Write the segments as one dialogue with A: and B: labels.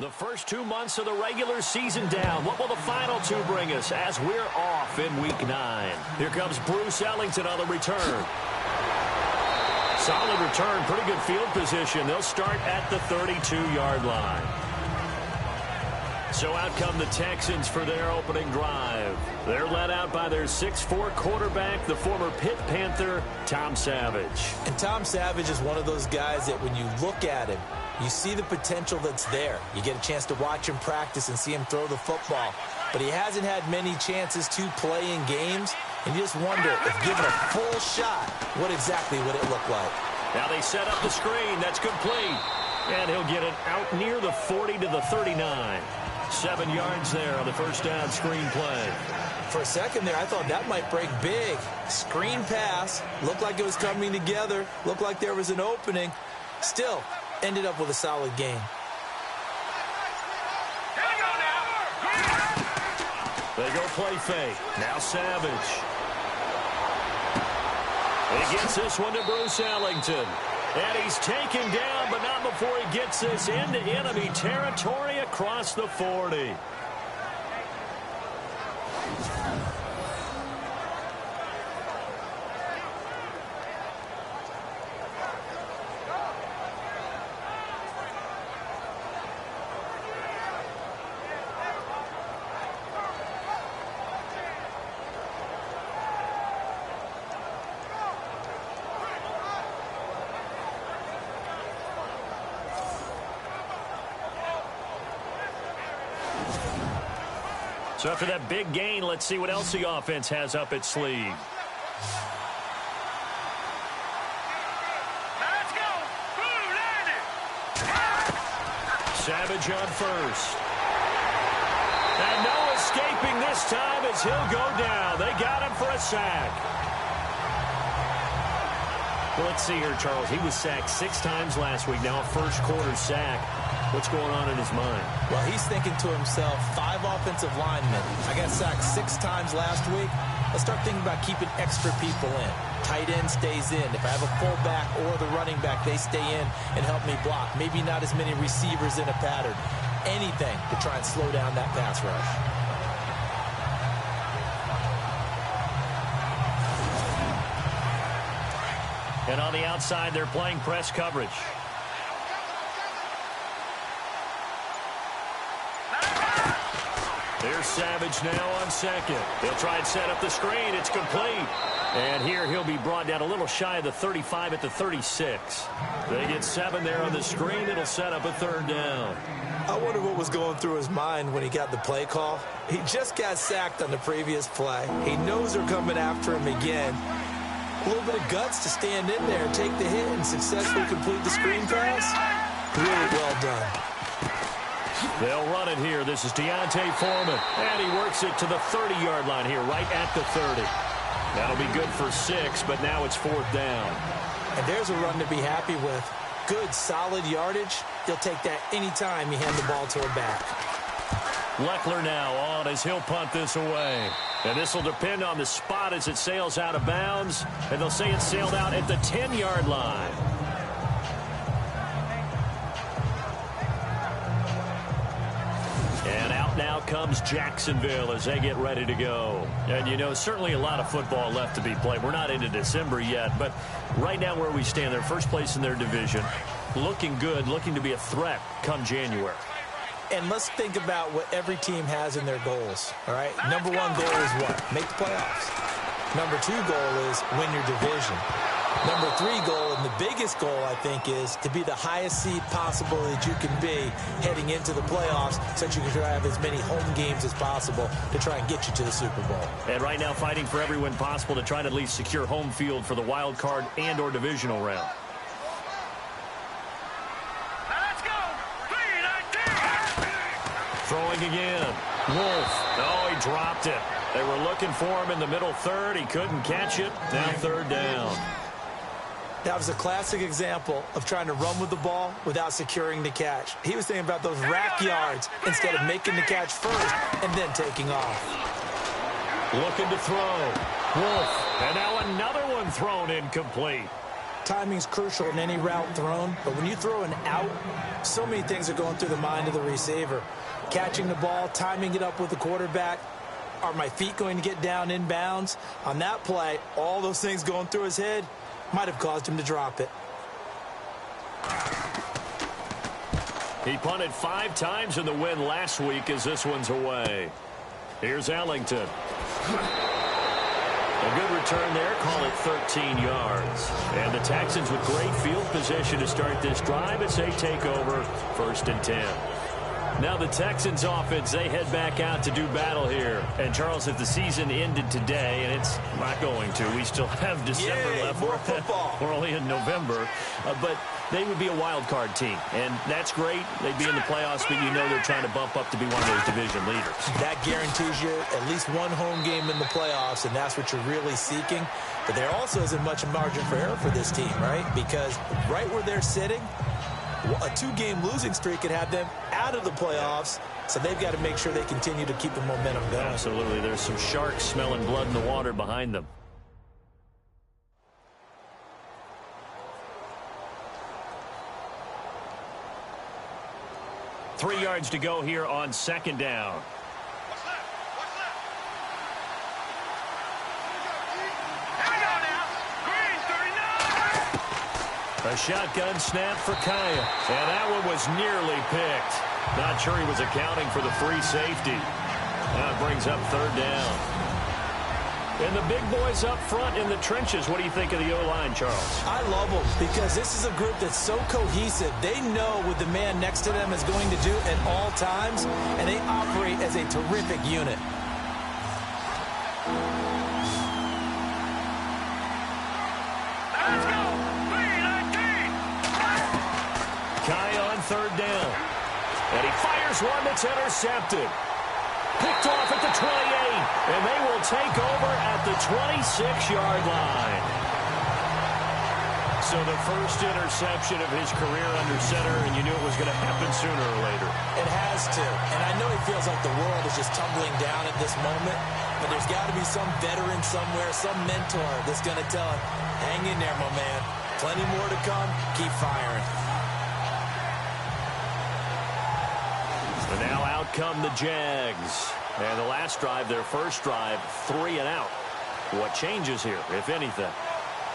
A: The first 2 months of the regular season down. What will the final two bring us as we're off in Week 9? Here comes Bruce Ellington on the return. Solid return, pretty good field position. They'll start at the 32-yard line. So out come the Texans for their opening drive. They're led out by their 6'4" quarterback, the former Pitt Panther, Tom Savage.
B: And Tom Savage is one of those guys that when you look at him, you see the potential that's there. You get a chance to watch him practice and see him throw the football. But he hasn't had many chances to play in games, and you just wonder if given a full shot, what exactly would it look like?
A: Now they set up the screen. That's complete. And he'll get it out near the 40 to the 39. 7 yards there on the first down screen play.
B: For a second there, I thought that might break big. Screen pass. Looked like it was coming together. Looked like there was an opening. Still, ended up with a solid game.
A: They go play fake. Now Savage. He gets this one to Bruce Ellington. And he's taken down, but not before he gets this into enemy territory across the 40. So after that big gain, let's see what else the offense has up its sleeve.
C: Let's go.
A: Savage on first. And no escaping this time as he'll go down. They got him for a sack. Well, let's see here, Charles. He was sacked 6 times last week. Now a first quarter sack. What's going on in his mind?
B: Well, he's thinking to himself, 5 offensive linemen. I got sacked 6 times last week. Let's start thinking about keeping extra people in. Tight end stays in. If I have a fullback or the running back, they stay in and help me block. Maybe not as many receivers in a pattern. Anything to try and slow down that pass rush.
A: And on the outside, they're playing press coverage. There's Savage now on second. They'll try and set up the screen. It's complete. And here he'll be brought down a little shy of the 35 at the 36. They get 7 there on the screen. It'll set up a third down.
B: I wonder what was going through his mind when he got the play call. He just got sacked on the previous play. He knows they're coming after him again. A little bit of guts to stand in there, take the hit, and successfully complete the screen pass. Really well done.
A: They'll run it here. This is Deontay Foreman. And he works it to the 30-yard line here, right at the 30. That'll be good for 6, but now it's 4th down.
B: And there's a run to be happy with. Good, solid yardage. He'll take that anytime you hand the ball to a back.
A: Leckler now on as he'll punt this away. And this will depend on the spot as it sails out of bounds. And they'll say it sailed out at the 10-yard line. And out now comes Jacksonville as they get ready to go. And, you know, certainly a lot of football left to be played. We're not into December yet, but right now where we stand, they're first place in their division. Looking good, looking to be a threat come January.
B: And let's think about what every team has in their goals, all right? Number 1 goal is what? Make the playoffs. Number 2 goal is win your division. Number 3 goal, and the biggest goal, I think, is to be the highest seed possible that you can be heading into the playoffs so that you can try to have as many home games as possible to try and get you to the Super Bowl.
A: And right now fighting for every win possible to try to at least secure home field for the wild card and or divisional round. Throwing again. Wolf. Oh, he dropped it. They were looking for him in the middle third. He couldn't catch it. Now 3rd down.
B: That was a classic example of trying to run with the ball without securing the catch. He was thinking about those rack yards instead of making the catch first and then taking off.
A: Looking to throw. Wolf. And now another one thrown incomplete.
B: Timing's crucial in any route thrown, but when you throw an out, so many things are going through the mind of the receiver. Catching the ball, timing it up with the quarterback. Are my feet going to get down in bounds? On that play, all those things going through his head might have caused him to drop it.
A: He punted 5 times in the win last week as this one's away. Here's Ellington. A good return there, call it 13 yards. And the Texans with great field position to start this drive as they take over 1st and 10. Now the Texans offense, they head back out to do battle here. And Charles, if the season ended today, and it's not going to, we still have December left.
B: More football.
A: We're only in November. But they would be a wild card team. And that's great. They'd be in the playoffs, but you know they're trying to bump up to be one of those division leaders. That
B: guarantees you at least one home game in the playoffs, and that's what you're really seeking. But there also isn't much margin for error for this team, right? Because right where they're sitting, a 2-game losing streak could have them out of the playoffs, so they've got to make sure they continue to keep the momentum going.
A: Absolutely. There's some sharks smelling blood in the water behind them. Three yards to go here on 2nd down. A shotgun snap for Kaya. And that one was nearly picked. Not sure he was accounting for the free safety. Now it brings up 3rd down. And the big boys up front in the trenches. What do you think of the O-line, Charles?
B: I love them because this is a group that's so cohesive. They know what the man next to them is going to do at all times, and they operate as a terrific unit.
A: Kaya on 3rd down. And he fires one that's intercepted. Picked off at the 28. And they will take over at the 26-yard line. So the first interception of his career under center, and you knew it was going to happen sooner or later.
B: It has to. And I know he feels like the world is just tumbling down at this moment. But there's got to be some veteran somewhere, some mentor that's going to tell him, hang in there, my man. Plenty more to come. Keep firing.
A: And now out come the Jags. And the last drive, their first drive, 3 and out. What changes here, if anything?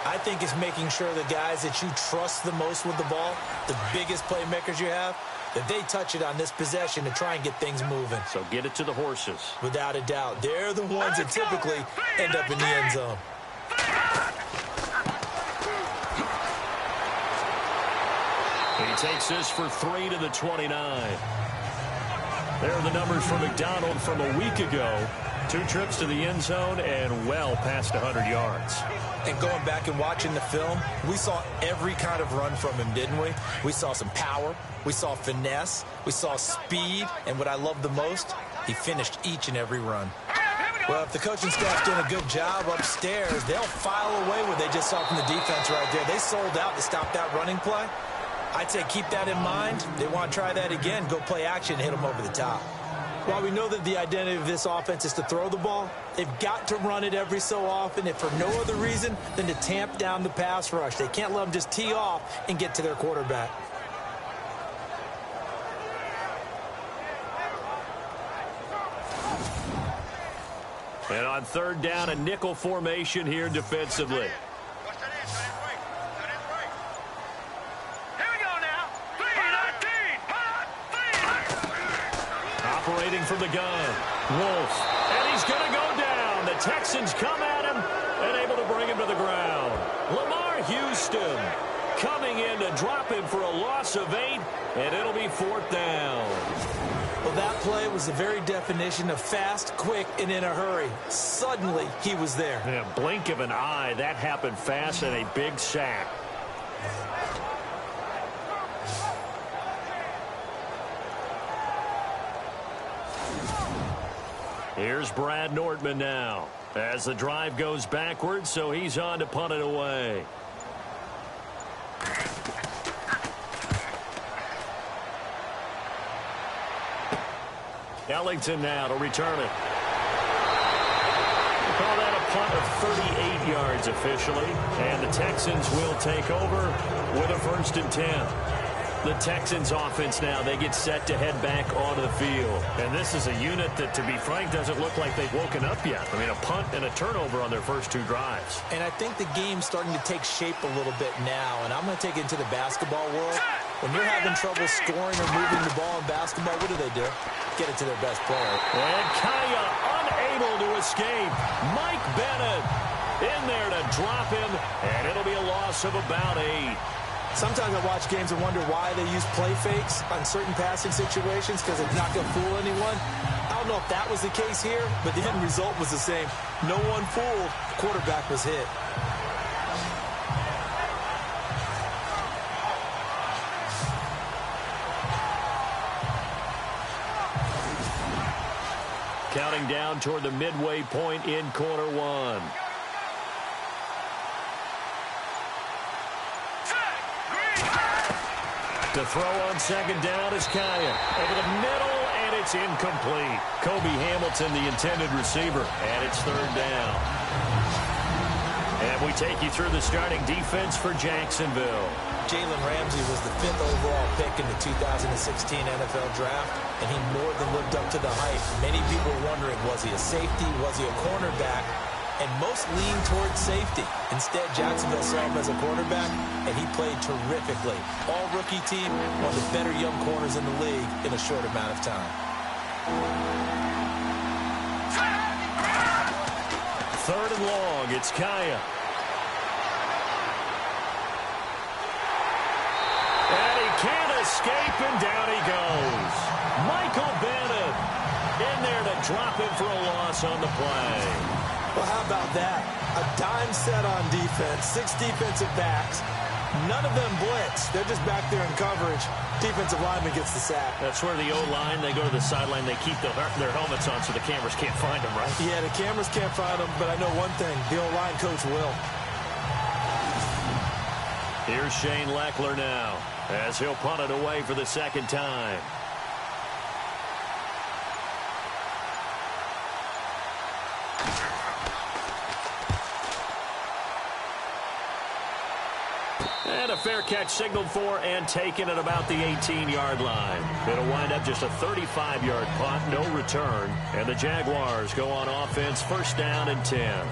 B: I think it's making sure the guys that you trust the most with the ball, the biggest playmakers you have, that they touch it on this possession to try and get things moving.
A: So get it to the horses.
B: Without a doubt. They're the ones that typically end up in the end zone.
A: He takes this for 3 to the 29. There are the numbers for McDonald from a week ago. 2 trips to the end zone and well past 100 yards.
B: And going back and watching the film, we saw every kind of run from him, didn't we? We saw some power. We saw finesse. We saw speed. And what I love the most, he finished each and every run. Well, if the coaching staff's doing a good job upstairs, they'll file away what they just saw from the defense right there. They sold out to stop that running play. I'd say keep that in mind. They want to try that again, go play action, and hit them over the top. While we know that the identity of this offense is to throw the ball, they've got to run it every so often, if for no other reason than to tamp down the pass rush. They can't let them just tee off and get to their quarterback.
A: And on 3rd down, a nickel formation here defensively. Operating from the gun, Wolf, and he's going to go down. The Texans come at him and able to bring him to the ground. Lamar Houston coming in to drop him for a loss of 8, and it'll be 4th down.
B: Well, that play was the very definition of fast, quick, and in a hurry. Suddenly, he was there.
A: In a blink of an eye, that happened fast and a big sack. Here's Brad Nordman now as the drive goes backwards, so he's on to punt it away. Ellington now to return it. Call that a punt of 38 yards officially. And the Texans will take over with a 1st and 10. The Texans offense now, they get set to head back onto the field. And this is a unit that, to be frank, doesn't look like they've woken up yet. I mean, a punt and a turnover on their first 2 drives.
B: And I think the game's starting to take shape a little bit now. And I'm going to take it into the basketball world. When you're having trouble scoring or moving the ball in basketball, what do? Get it to their best player.
A: And Kaya unable to escape. Mike Bennett in there to drop him. And it'll be a loss of about 8.
B: Sometimes I watch games and wonder why they use play fakes on certain passing situations because it's not going to fool anyone. I don't know if that was the case here, but the end result was the same. No one fooled. The quarterback was hit.
A: Counting down toward the midway point in quarter 1. To throw on 2nd down is Kaya. Over the middle, and it's incomplete. Kobe Hamilton, the intended receiver, and it's 3rd down. And we take you through the starting defense for Jacksonville.
B: Jalen Ramsey was the 5th overall pick in the 2016 NFL Draft, and he more than lived up to the hype. Many people were wondering, was he a safety? Was he a cornerback? And most leaned towards safety. Instead, Jacksonville saw him as a quarterback, and he played terrifically. All-rookie team, one of the better young corners in the league in a short amount of time.
A: 3rd and long, it's Kaya. And he can't escape, and down he goes. Michael Bennett in there to drop him for a loss on the play.
B: Well, how about that? A dime set on defense, 6 defensive backs. None of them blitz. They're just back there in coverage. Defensive lineman gets the sack.
A: That's where the O-line, they go to the sideline, they keep their helmets on so the cameras can't find them, right?
B: Yeah, the cameras can't find them, but I know one thing. The O-line coach will.
A: Here's Shane Leckler now as he'll punt it away for the 2nd time. And a fair catch signaled for and taken at about the 18-yard line. It'll wind up just a 35-yard punt, no return. And the Jaguars go on offense, 1st down and 10.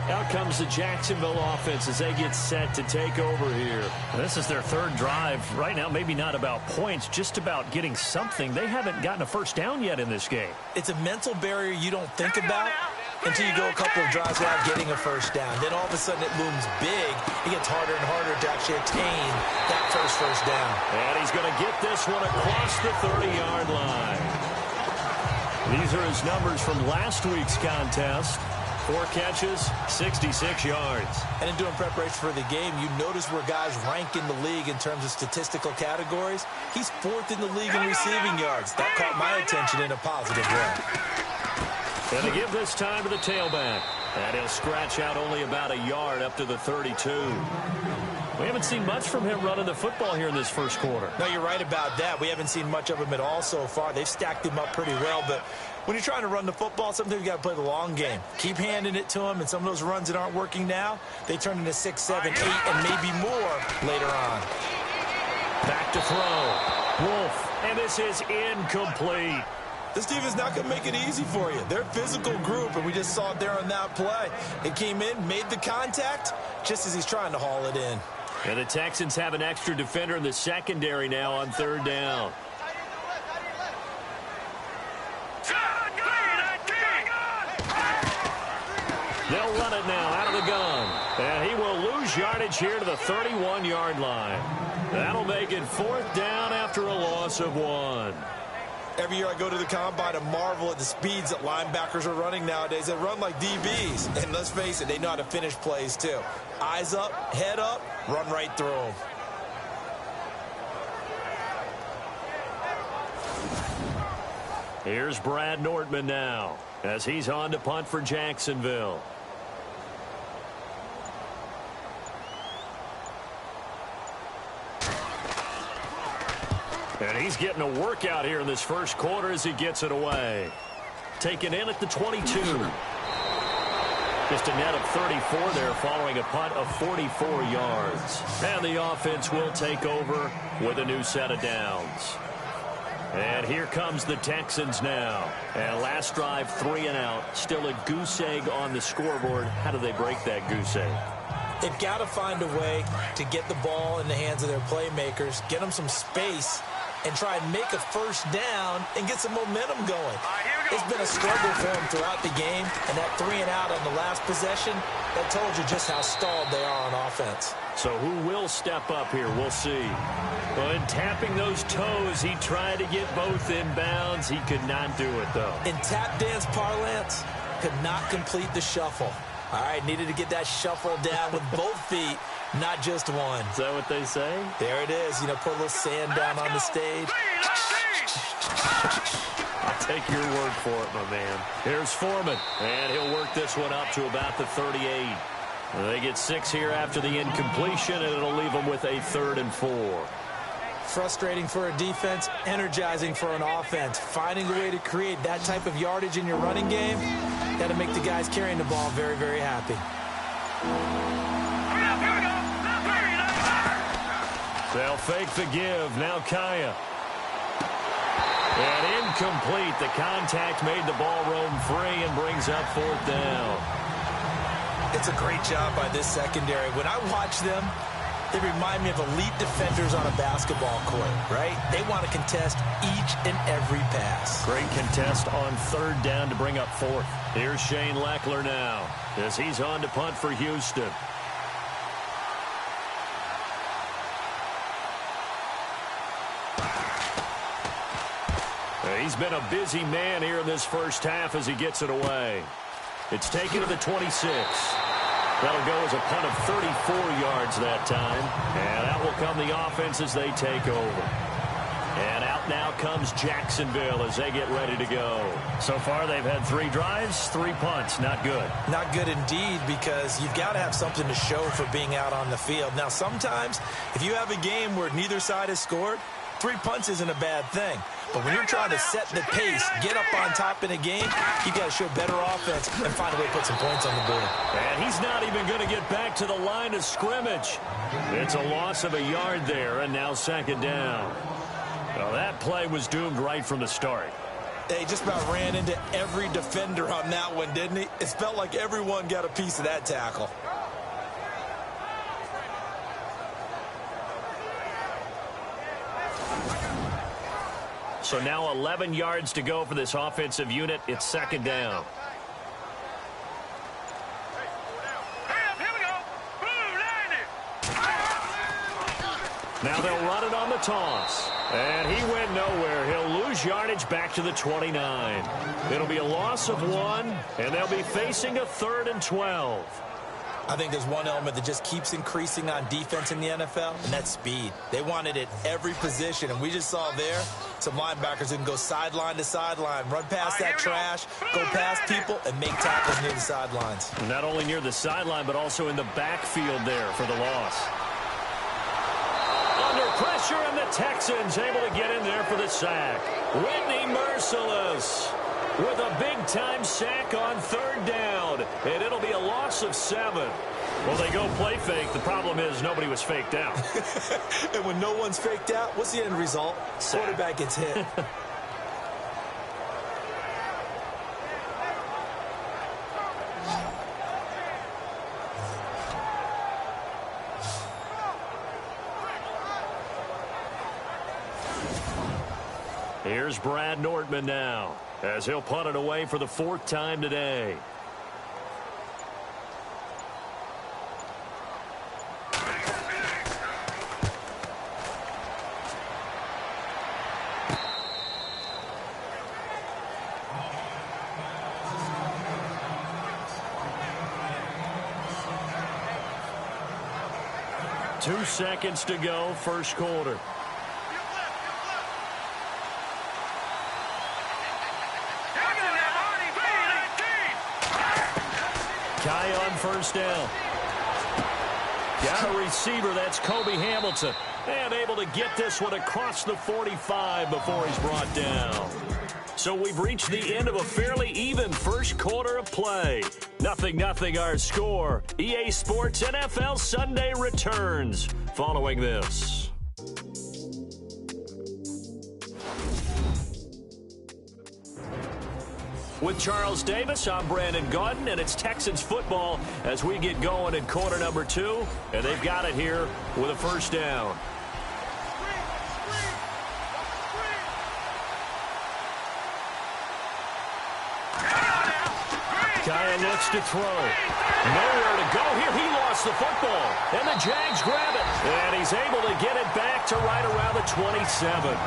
A: Out comes the Jacksonville offense as they get set to take over here. This is their 3rd drive. Right now, maybe not about points, just about getting something. They haven't gotten a 1st down yet in this game.
B: It's a mental barrier you don't think about until you go a couple of drives without getting a 1st down. Then all of a sudden it looms big. It gets harder and harder to actually attain that first down.
A: And he's going to get this one across the 30-yard line. These are his numbers from last week's contest. 4 catches, 66 yards.
B: And in doing preparation for the game, you notice where guys rank in the league in terms of statistical categories. He's 4th in the league in receiving yards. That caught my attention in a positive way.
A: And they give this time to the tailback. And he'll scratch out only about a yard up to the 32. We haven't seen much from him running the football here in this first quarter.
B: No, you're right about that. We haven't seen much of him at all so far. They've stacked him up pretty well, but when you're trying to run the football, sometimes you got to play the long game. Keep handing it to him, and some of those runs that aren't working now, they turn into 6, 7, 8, and maybe more later on.
A: Back to throw. Wolf, and this is incomplete.
B: This team is not going to make it easy for you. They're a physical group, and we just saw it there on that play. It came in, made the contact, just as he's trying to haul it in.
A: And the Texans have an extra defender in the secondary now on 3rd down. They'll run it now out of the gun. And he will lose yardage here to the 31-yard line. That'll make it 4th down after a loss of 1.
B: Every year I go to the combine and marvel at the speeds that linebackers are running nowadays. They run like DBs. And let's face it, they know how to finish plays too. Eyes up, head up, run right through them.
A: Here's Brad Nortman now as he's on to punt for Jacksonville. And he's getting a workout here in this first quarter as he gets it away. Taken in at the 22. Just a net of 34 there following a punt of 44 yards. And the offense will take over with a new set of downs. And here comes the Texans now. And last drive, 3 and out. Still a goose egg on the scoreboard. How do they break that goose egg?
B: They've got to find a way to get the ball in the hands of their playmakers, get them some space, and try and make a first down and get some momentum going. It's been a struggle for them throughout the game, and that 3 and out on the last possession, that told you just how stalled they are on offense.
A: So who will step up here? We'll see. But tapping those toes, he tried to get both inbounds. He could not do it, though.
B: In tap dance parlance, could not complete the shuffle. All right, needed to get that shuffle down with both feet, not just one.
A: Is that what they say?
B: There it is. You know, put a little sand down on the stage.
A: I'll take your word for it, my man. Here's Foreman, and he'll work this one up to about the 38. They get 6 here after the incompletion, and it'll leave them with a 3rd and 4.
B: Frustrating for a defense, energizing for an offense. Finding a way to create that type of yardage in your running game, got to make the guys carrying the ball very, very happy.
A: They'll fake the give. Now Kaya. And incomplete. The contact made the ball roam free and brings up 4th down.
B: It's a great job by this secondary. When I watch them, they remind me of elite defenders on a basketball court, right? They want to contest each and every pass.
A: Great contest on 3rd down to bring up 4th. Here's Shane Leckler now as he's on to punt for Houston. He's been a busy man here in this first half as he gets it away. It's taken to the 26. That'll go as a punt of 34 yards that time. And out will come the offense as they take over. And out now comes Jacksonville as they get ready to go. So far they've had 3 drives, 3 punts. Not good.
B: Not good indeed, because you've got to have something to show for being out on the field. Now sometimes if you have a game where neither side has scored, 3 punts isn't a bad thing. But when you're trying to set the pace, get up on top in a game, you've got to show better offense and find a way to put some points on the board.
A: And he's not even going to get back to the line of scrimmage. It's a loss of a yard there, and now 2nd down. Well, that play was doomed right from the start.
B: He just about ran into every defender on that one, didn't he? It felt like everyone got a piece of that tackle.
A: So now 11 yards to go for this offensive unit. It's 2nd down. Now they'll run it on the toss. And he went nowhere. He'll lose yardage back to the 29. It'll be a loss of 1, and they'll be facing a 3rd and 12.
B: I think there's one element that just keeps increasing on defense in the NFL, and that's speed. They want it at every position, and we just saw there some linebackers who can go sideline to sideline, run past that trash, go past people, and make tackles near the sidelines.
A: Not only near the sideline, but also in the backfield there for the loss. Under pressure, and the Texans able to get in there for the sack. Whitney Merciless with a big-time sack on 3rd down, and it'll be a loss of 7. Well, they go play fake. The problem is nobody was faked out.
B: And when no one's faked out, what's the end result?
A: Sack.
B: Quarterback gets hit.
A: Here's Brad Nordman now as he'll punt it away for the 4th time today. Two seconds to go, first quarter. Kai on first down. Got a receiver, that's Kobe Hamilton. And able to get this one across the 45 before he's brought down. So we've reached the end of a fairly even first quarter of play. 0-0 our score. EA Sports NFL Sunday returns following this. With Charles Davis, I'm Brandon Gaudin, and it's Texans football as we get going in quarter number 2. And they've got it here with a first down. Kaya looks to throw. Nowhere to go here. He lost the football. And the Jags grab it. And he's able to get it back to right around the 27.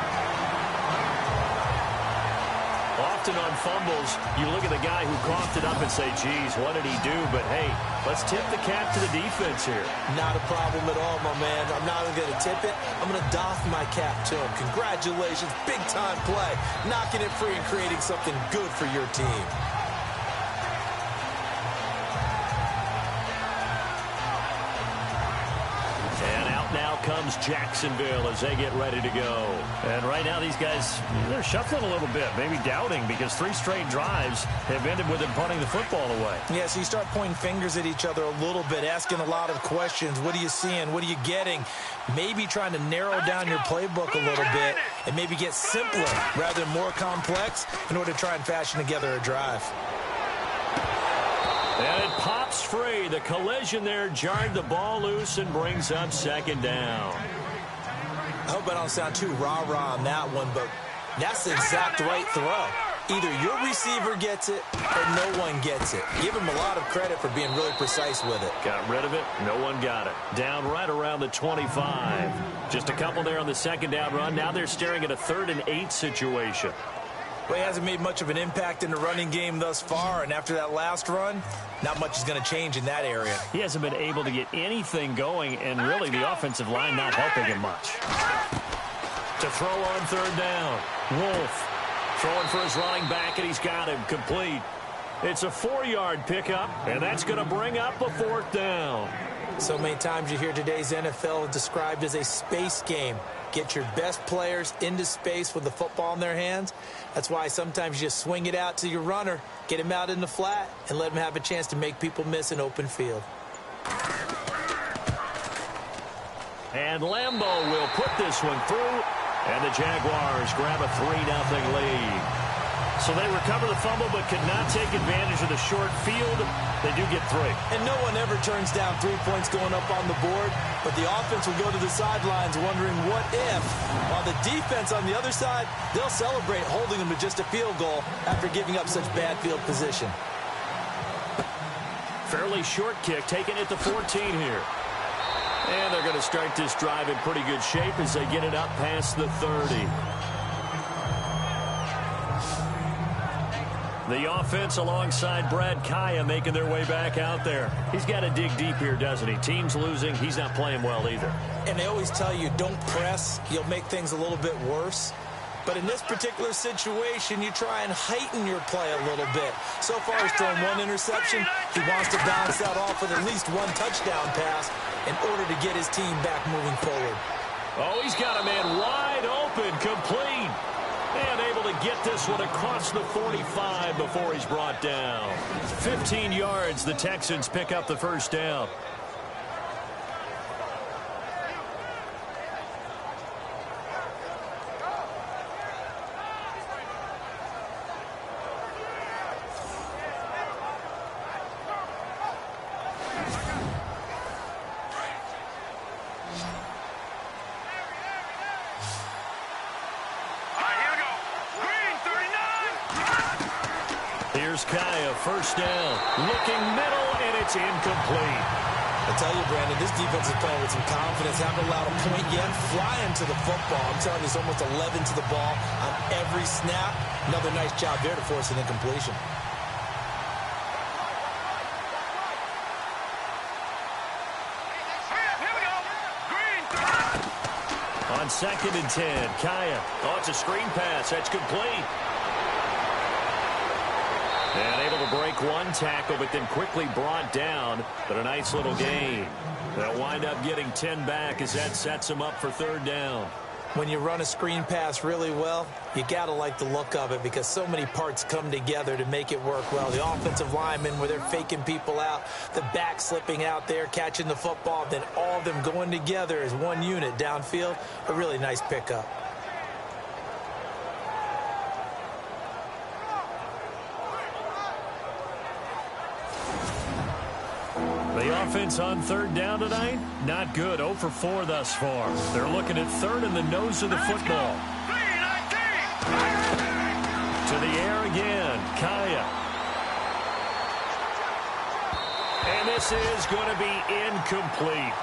A: Often on fumbles, you look at the guy who coughed it up and say, geez, what did he do? But, hey, let's tip the cap to the defense here.
B: Not a problem at all, my man. I'm not even going to tip it. I'm going to doff my cap to him. Congratulations. Big-time play. Knocking it free and creating something good for your team.
A: Comes Jacksonville as they get ready to go.
C: And right now these guys, they're shuffling a little bit, maybe doubting, because 3 straight drives have ended with them punting the football away.
B: Yeah, so you start pointing fingers at each other a little bit, asking a lot of questions. What are you seeing? What are you getting? Maybe trying to narrow down your playbook a little bit and maybe get simpler rather than more complex in order to try and fashion together a drive.
A: And it pops free. The collision there jarred the ball loose and brings up second down.
B: I hope I don't sound too rah-rah on that one, but that's the exact right throw. Either your receiver gets it or no one gets it. Give him a lot of credit for being really precise with it.
A: Got rid of it. No one got it. Down right around the 25. Just a couple there on the second down run. Now they're staring at a 3rd and 8 situation.
B: Well, he hasn't made much of an impact in the running game thus far, and after that last run, not much is going to change in that area.
C: He hasn't been able to get anything going, and really the offensive line not helping him much.
A: To throw on 3rd down. Wolf throwing for his running back, and he's got him complete. It's a 4-yard pickup, and that's going to bring up a 4th down.
B: So many times you hear today's NFL described as a space game. Get your best players into space with the football in their hands. That's why sometimes you just swing it out to your runner, get him out in the flat, and let him have a chance to make people miss an open field.
A: And Lambeau will put this one through, and the Jaguars grab a 3-0 lead. So they recover the fumble but could not take advantage of the short field. They do get 3.
B: And no one ever turns down 3 points going up on the board, but the offense will go to the sidelines wondering what if. While the defense on the other side, they'll celebrate holding them to just a field goal after giving up such bad field position.
A: Fairly short kick taken at the 14 here. And they're going to start this drive in pretty good shape as they get it up past the 30. The offense alongside Brad Kaya making their way back out there. He's got to dig deep here, doesn't he? Team's losing. He's not playing well either.
B: And they always tell you, don't press. You'll make things a little bit worse. But in this particular situation, you try and heighten your play a little bit. So far, he's thrown 1 interception. He wants to balance that off with at least 1 touchdown pass in order to get his team back moving forward.
A: Oh, he's got a man wide open, complete. And able to get this one across the 45 before he's brought down. 15 yards, the Texans pick up the first down. Kaya, first down, looking middle, and it's incomplete.
B: I tell you, Brandon, this defense is playing with some confidence. Haven't allowed a point yet. Flying to the football. I'm telling you, it's almost 11 to the ball on every snap. Another nice job there to force an incompletion.
A: On 2nd and 10, Kaya. Oh, it's a screen pass. That's complete. And able to break 1 tackle, but then quickly brought down. But a nice little gain. They'll wind up getting 10 back as that sets them up for 3rd down.
B: When you run a screen pass really well, you got to like the look of it because so many parts come together to make it work well. The offensive linemen, where they're faking people out, the back slipping out there, catching the football, then all of them going together as one unit downfield. A really nice pickup.
A: The offense on third down tonight, not good. 0 for 4 thus far. They're looking at third in the nose of the football. To the air again, Kaya. And this is going to be incomplete.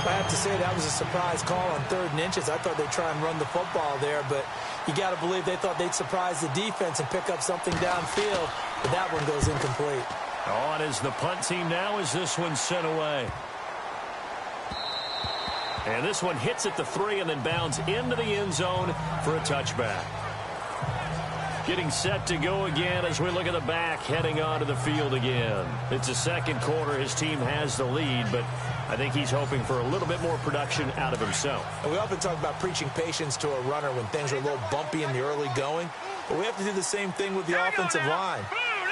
B: I have to say that was a surprise call on 3rd and inches. I thought they'd try and run the football there, but you got to believe they thought they'd surprise the defense and pick up something downfield, but that one goes incomplete.
A: On is the punt team now as this one's sent away. And this one hits at the 3 and then bounds into the end zone for a touchback. Getting set to go again as we look at the back heading onto the field again. It's the second quarter. His team has the lead, but I think he's hoping for a little bit more production out of himself.
B: And we often talk about preaching patience to a runner when things are a little bumpy in the early going, but we have to do the same thing with the offensive line.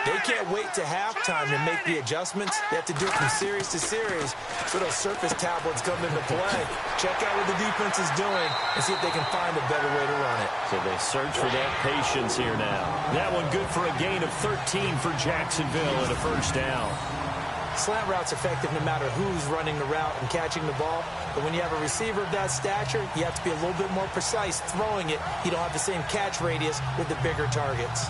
B: They can't wait to halftime to make the adjustments. They have to do it from series to series so those surface tablets come into play. Check out what the defense is doing and see if they can find a better way to run it.
A: So they search for that patience here now. That one good for a gain of 13 for Jacksonville and a first down.
B: Slant route's effective no matter who's running the route and catching the ball. But when you have a receiver of that stature, you have to be a little bit more precise throwing it. You don't have the same catch radius with the bigger targets.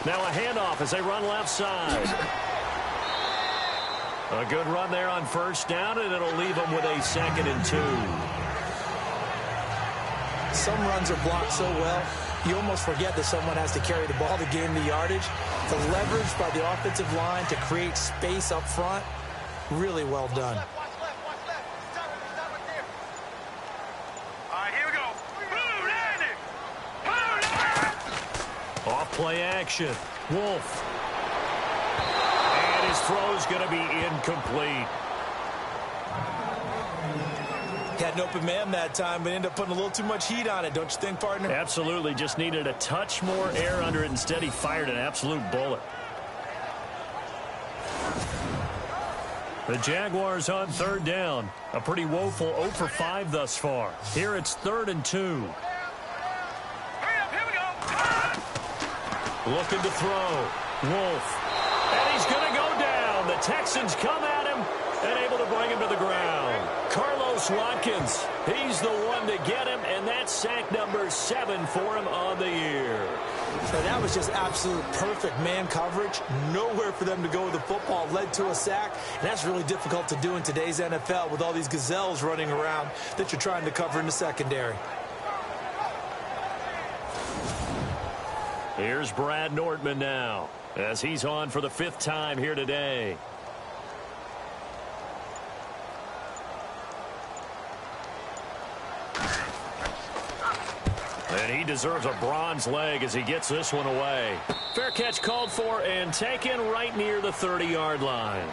A: Now a handoff as they run left side. A good run there on first down, and it'll leave them with a 2nd and 2.
B: Some runs are blocked so well, you almost forget that someone has to carry the ball to gain the yardage. The leverage by the offensive line to create space up front, really well done.
A: Off-play action. Wolf. And his throw's going to be incomplete.
B: Had an open man that time, but ended up putting a little too much heat on it, don't you think, partner?
A: Absolutely. Just needed a touch more air under it. Instead, he fired an absolute bullet. The Jaguars on third down. A pretty woeful 0 for 5 thus far. Here it's 3rd and 2. Looking to throw. Wolf. And he's going to go down. The Texans come at him and able to bring him to the ground. Carlos Watkins, he's the one to get him, and that's sack number 7 for him on the year.
B: So that was just absolute perfect man coverage. Nowhere for them to go with the football. Led to a sack, and that's really difficult to do in today's NFL with all these gazelles running around that you're trying to cover in the secondary.
A: Here's Brad Nordman now as he's on for the 5th time here today. And he deserves a bronze leg as he gets this one away. Fair catch called for and taken right near the 30-yard line.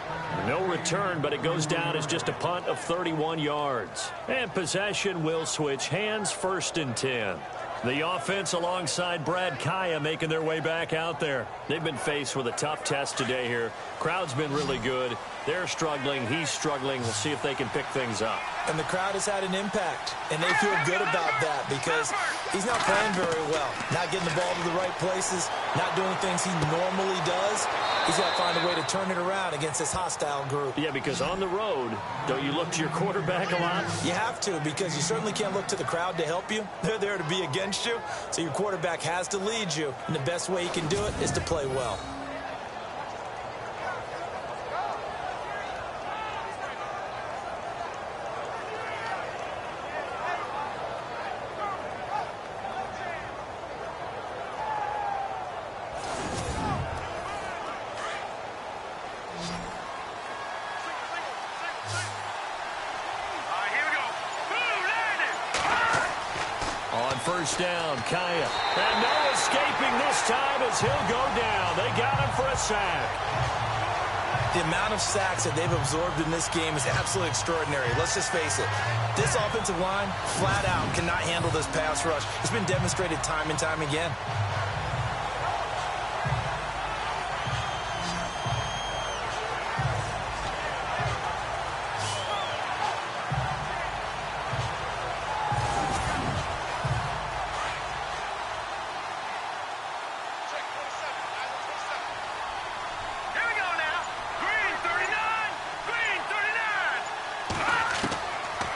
A: No return, but it goes down as just a punt of 31 yards. And possession will switch hands, 1st and 10. The offense alongside Brad Kaya making their way back out there. They've been faced with a tough test today here. Crowd's been really good. They're struggling. He's struggling. We'll see if they can pick things up.
B: And the crowd has had an impact, and they feel good about that because he's not playing very well. Not getting the ball to the right places, not doing things he normally does. He's got to find a way to turn it around against this hostile group.
A: Yeah, because on the road, don't you look to your quarterback a lot?
B: You have to, because you certainly can't look to the crowd to help you. They're there to be against you, so your quarterback has to lead you. And the best way he can do it is to play well.
A: On first down, Kaya. And no escaping this time as he'll go down. They got him for a sack.
B: The amount of sacks that they've absorbed in this game is absolutely extraordinary. Let's just face it. This offensive line, flat out, cannot handle this pass rush. It's been demonstrated time and time again.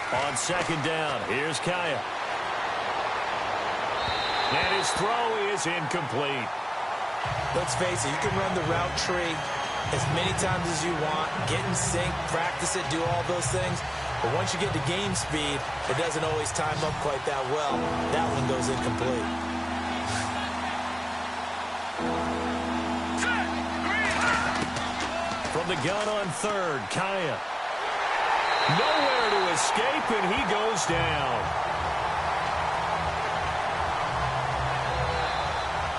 A: On second down, here's Kaya. And his throw is incomplete.
B: Let's face it, you can run the route tree as many times as you want, get in sync, practice it, do all those things. But once you get to game speed, it doesn't always time up quite that well. That one goes incomplete.
A: From the gun on third, Kaya. Nowhere to escape, and he goes down.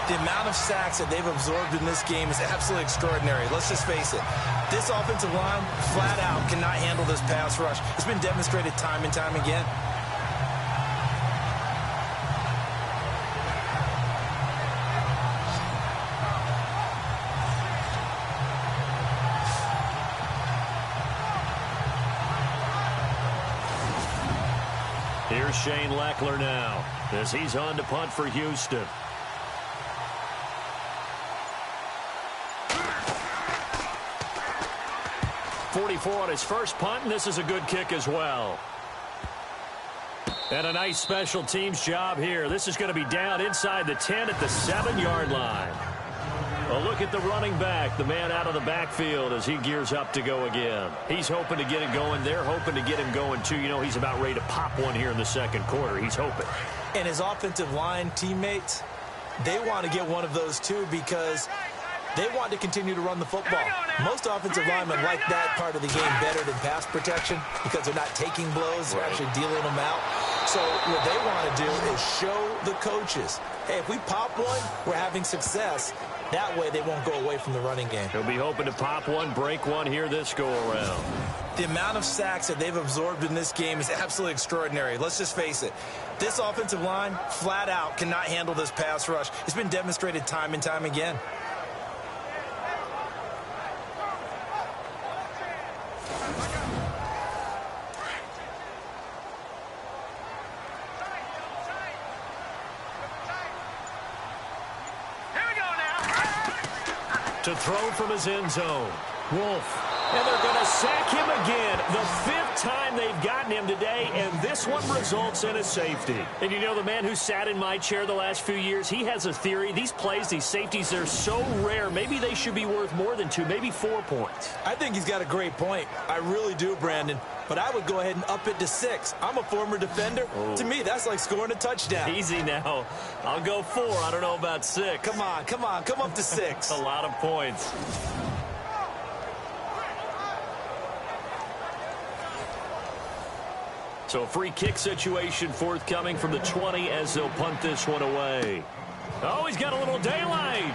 B: The amount of sacks that they've absorbed in this game is absolutely extraordinary. Let's just face it. This offensive line, flat out, cannot handle this pass rush. It's been demonstrated time and time again.
A: Here's Shane Leckler now as he's on to punt for Houston. .44 on his first punt, and this is a good kick as well. And a nice special teams job here. This is going to be down inside the 10 at the 7-yard line. A look at the running back, the man out of the backfield as he gears up to go again. He's hoping to get it going. They're hoping to get him going, too. You know, he's about ready to pop one here in the second quarter. He's hoping.
B: And his offensive line teammates, they want to get one of those, too, because they want to continue to run the football. Most offensive linemen like that part of the game better than pass protection because they're not taking blows. They're actually dealing them out. So what they want to do is show the coaches, hey, if we pop one, we're having success. That way they won't go away from the running game.
A: He'll be hoping to pop one, break one here this go-around.
B: The amount of sacks that they've absorbed in this game is absolutely extraordinary. Let's just face it. This offensive line, flat out, cannot handle this pass rush. It's been demonstrated time and time again.
A: To throw from his end zone. Wolf. And they're going to sack him again. The 5th time they've gotten him today, and this one results in a safety. And you know, the man who sat in my chair the last few years, he has a theory. These plays, these safeties, they're so rare. Maybe they should be worth more than 2, maybe 4 points.
B: I think he's got a great point. I really do, Brandon. But I would go ahead and up it to 6. I'm a former defender. Oh. To me, that's like scoring a touchdown.
A: Easy now. I'll go 4. I don't know about 6.
B: Come on. Come up to 6.
A: A lot of points. So a free kick situation forthcoming from the 20 as they'll punt this one away. Oh, he's got a little daylight.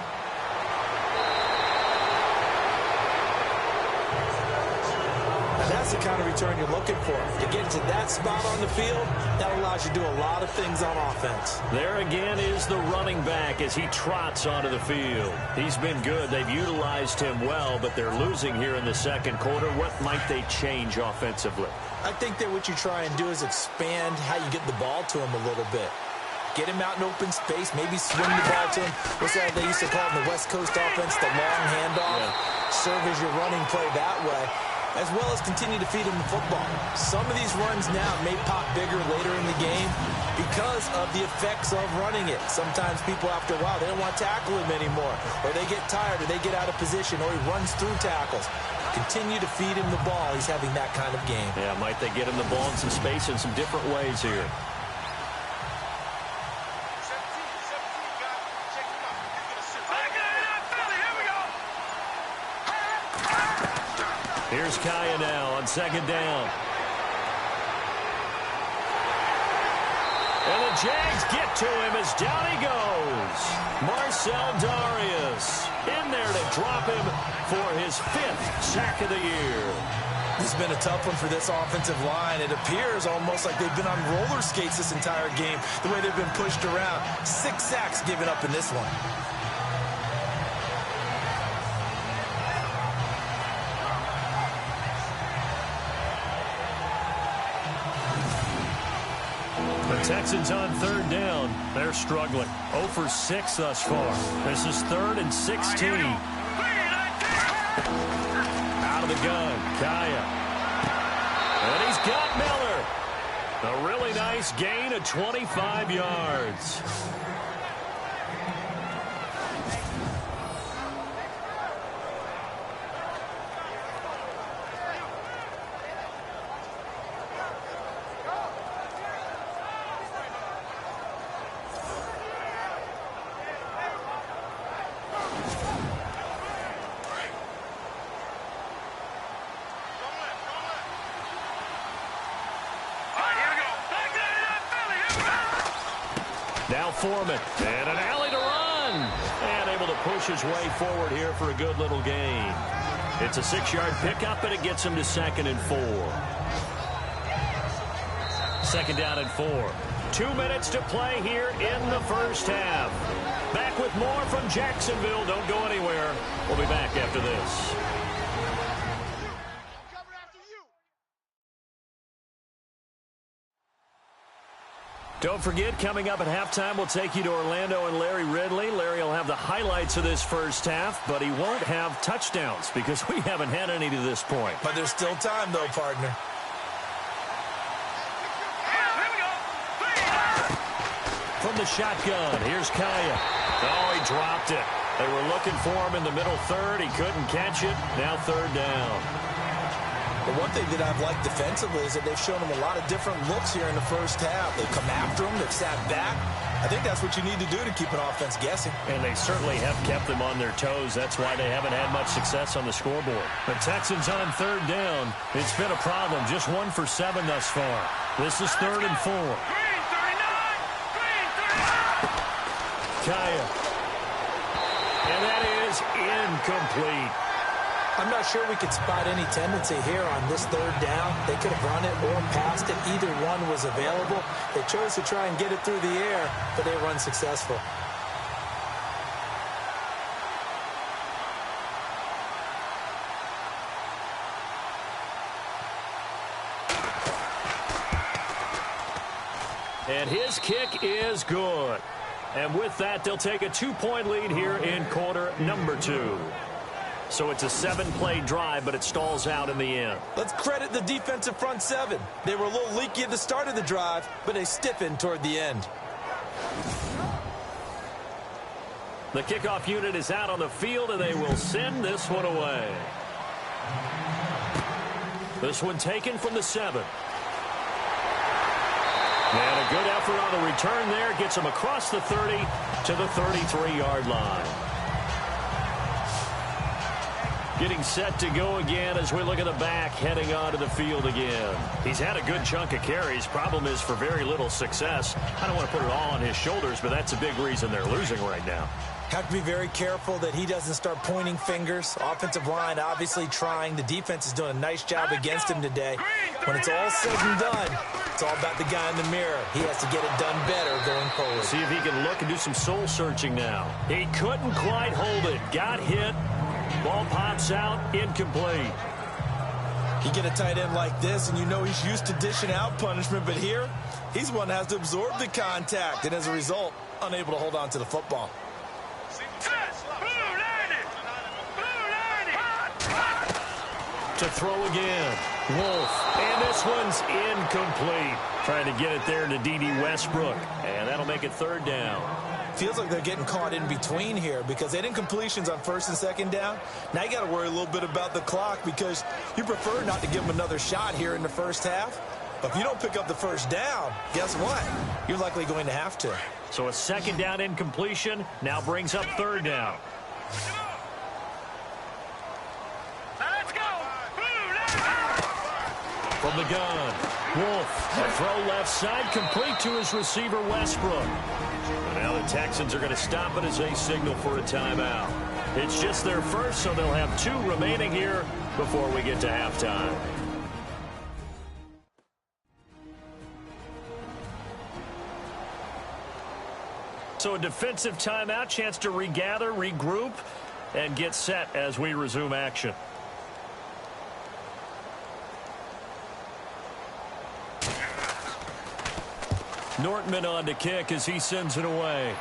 B: That's the kind of return you're looking for. To get to that spot on the field, that allows you to do a lot of things on offense.
A: There again is the running back as he trots onto the field. He's been good. They've utilized him well, but they're losing here in the second quarter. What might they change offensively?
B: I think that what you try and do is expand how you get the ball to him a little bit. Get him out in open space, maybe swing the ball to him. What's that they used to call in the West Coast offense, the long handoff? Yeah. Serve as your running play that way, as well as continue to feed him the football. Some of these runs now may pop bigger later in the game because of the effects of running it. Sometimes people, after a while, they don't want to tackle him anymore, or they get tired, or they get out of position, or he runs through tackles. Continue to feed him the ball. He's having that kind of game.
A: Yeah, might they get him the ball in some space in some different ways here. Here's Kaya now on second down. And the Jags get to him as down he goes. Marcel Darius in there to drop him for his 5th sack of the year.
B: This has been a tough one for this offensive line. It appears almost like they've been on roller skates this entire game, the way they've been pushed around. 6 sacks given up in this one.
C: The Texans on 3rd down. They're struggling. 0 for 6 thus far. This is 3rd and 16. Out of the gun, Kaya. And he's got Miller. A really nice gain of 25 yards. Now Foreman, and an alley to run. And able to push his way forward here for a good little gain. It's a 6-yard pickup, and it gets him to 2nd and 4. 2nd down and 4. 2 minutes to play here in the first half. Back with more from Jacksonville. Don't go anywhere. We'll be back after this. Don't forget, coming up at halftime, we'll take you to Orlando and Larry Ridley. Larry will have the highlights of this first half, but he won't have touchdowns because we haven't had any to this point.
B: But there's still time, though, partner.
A: From the shotgun, here's Kaya. Oh, he dropped it. They were looking for him in the middle third. He couldn't catch it. Now 3rd down.
B: But one thing that I've liked defensively is that they've shown him a lot of different looks here in the first half. They've come after him. They've sat back. I think that's what you need to do to keep an offense guessing.
C: And they certainly have kept them on their toes. That's why they haven't had much success on the scoreboard. The Texans on 3rd down. It's been a problem. Just 1 for 7 thus far. This is 3rd and 4.
A: Kaya. And that is incomplete.
B: I'm not sure we could spot any tendency here on this 3rd down. They could have run it or passed it. Either one was available. They chose to try and get it through the air, but they were unsuccessful.
A: And his kick is good. And with that, they'll take a 2-point lead here in quarter number 2. So it's a 7-play drive, but it stalls out in the end.
B: Let's credit the defensive front 7. They were a little leaky at the start of the drive, but they stiffened toward the end.
A: The kickoff unit is out on the field, and they will send this one away. This one taken from the 7. And a good effort on the return there. Gets him across the 30 to the 33-yard line. Getting set to go again as we look at the back heading onto the field again. He's had a good chunk of carries. Problem is for very little success. I don't want to put it all on his shoulders, but that's a big reason they're losing right now.
B: Have to be very careful that he doesn't start pointing fingers. Offensive line obviously trying. The defense is doing a nice job against him today. When it's all said and done, it's all about the guy in the mirror. He has to get it done better going forward.
A: See if he can look and do some soul searching now. He couldn't quite hold it. Got hit. Ball pops out. Incomplete.
B: You get a tight end like this, and you know he's used to dishing out punishment, but here, he's one that has to absorb the contact, and as a result, unable to hold on to the football.
A: To throw again. Wolf. And this one's incomplete. Trying to get it there to D.D. Westbrook. And that'll make it 3rd down.
B: Feels like they're getting caught in between here because they had incompletions on 1st and 2nd down. Now you got to worry a little bit about the clock because you prefer not to give them another shot here in the first half. But if you don't pick up the 1st down, guess what? You're likely going to have to.
A: So a 2nd down incompletion now brings up 3rd down.
C: Let's go.
A: From the gun.
C: Wolf, a throw left side, complete to his receiver, Westbrook. And now the Texans are going to stop it as they signal for a timeout. It's just their first, so they'll have 2 remaining here before we get to halftime. So a defensive timeout, chance to regather, regroup, and get set as we resume action. Nortman on to kick as he sends it away.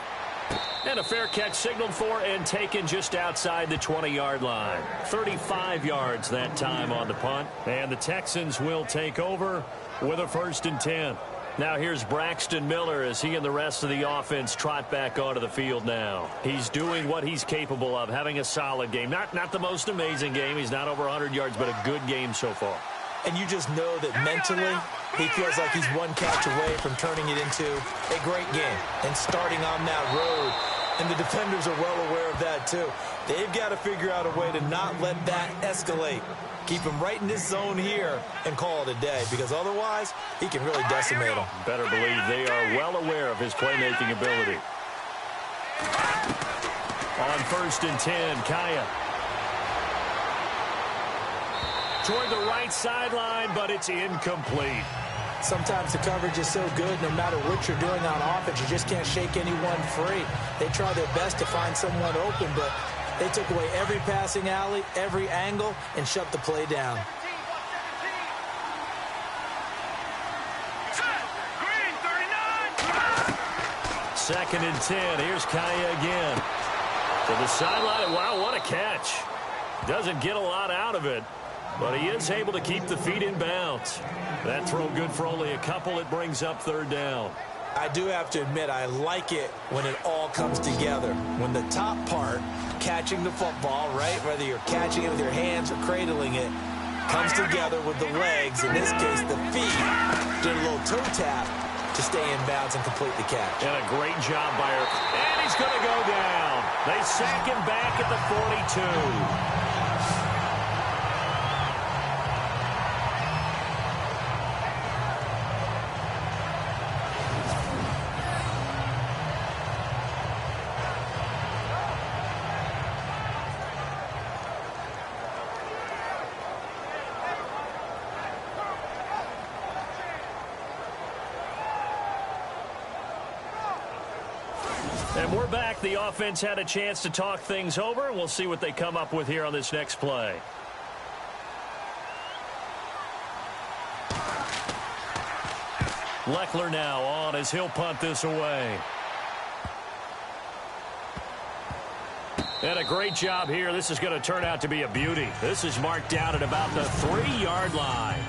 C: And a fair catch signaled for and taken just outside the 20-yard line. 35 yards that time on the punt. And the Texans will take over with a 1st and 10. Now here's Braxton Miller as he and the rest of the offense trot back onto the field now. He's doing what he's capable of, having a solid game. Not the most amazing game. He's not over 100 yards, but a good game so far.
B: And you just know that mentally he feels like he's one catch away from turning it into a great game and starting on that road. And the defenders are well aware of that too. They've got to figure out a way to not let that escalate. Keep him right in this zone here and call it a day, because otherwise he can really decimate them.
C: Better believe they are well aware of his playmaking ability. On 1st and 10, Kaya. Toward the right sideline, but it's incomplete.
B: Sometimes the coverage is so good, no matter what you're doing on offense, you just can't shake anyone free. They try their best to find someone open, but they took away every passing alley, every angle, and shut the play down.
C: Second and 10. Here's Kaya again. To the sideline. Wow, what a catch. Doesn't get a lot out of it, but he is able to keep the feet in bounds. That throw good for only a couple. It brings up 3rd down.
B: I do have to admit, I like it when it all comes together. When the top part, catching the football, right, whether you're catching it with your hands or cradling it, comes together with the legs, in this case the feet, did a little toe tap to stay in bounds and complete the catch.
C: And a great job by her. And he's going to go down. They sack him back at the 42. And we're back. The offense had a chance to talk things over. We'll see what they come up with here on this next play. Leckler now on as he'll punt this away. And a great job here. This is going to turn out to be a beauty. This is marked down at about the 3-yard line.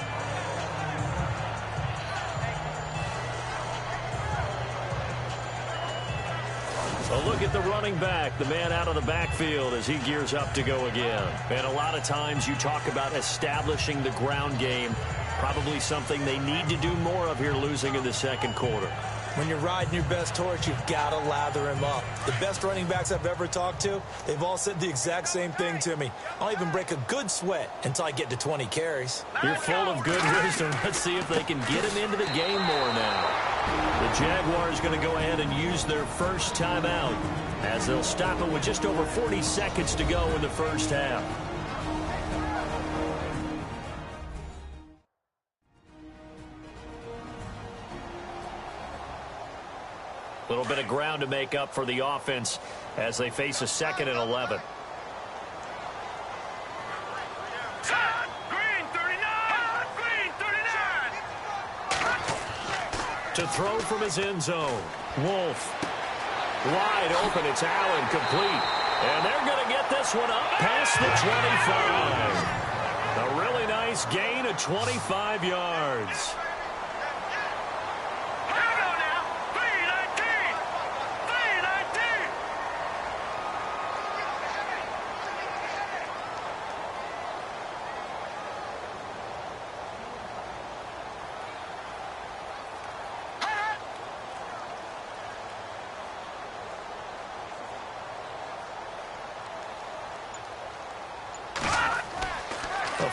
C: A look at the running back, the man out of the backfield as he gears up to go again. And a lot of times you talk about establishing the ground game, probably something they need to do more of here losing in the 2nd quarter.
B: When you're riding your best horse, you've got to lather him up. The best running backs I've ever talked to, they've all said the exact same thing to me. I'll even break a good sweat until I get to 20 carries.
C: You're full of good wisdom. Let's see if they can get him into the game more now. The Jaguars going to go ahead and use their first timeout as they'll stop it with just over 40 seconds to go in the first half. A little bit of ground to make up for the offense as they face a 2nd and 11. To throw from his end zone. Wolf. Wide open. It's Allen, complete. And they're going to get this one up past the 25. A really nice gain of 25 yards.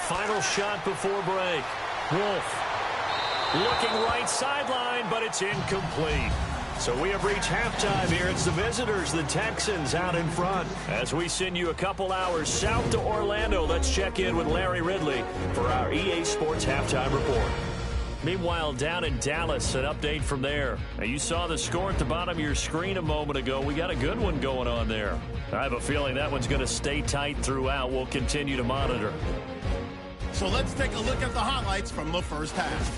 C: Final shot before break. Wolf.
A: Looking right sideline, but it's incomplete. So we have reached halftime here. It's the visitors, the Texans, out in front. As we send you a couple hours south to Orlando, let's check in with Larry Ridley for our EA Sports Halftime Report. Meanwhile, down in Dallas, an update from there. Now, you saw the score at the bottom of your screen a moment ago. We got a good one going on there. I have a feeling that one's going to stay tight throughout. We'll continue to monitor.
D: So let's take a look at the highlights from the first half.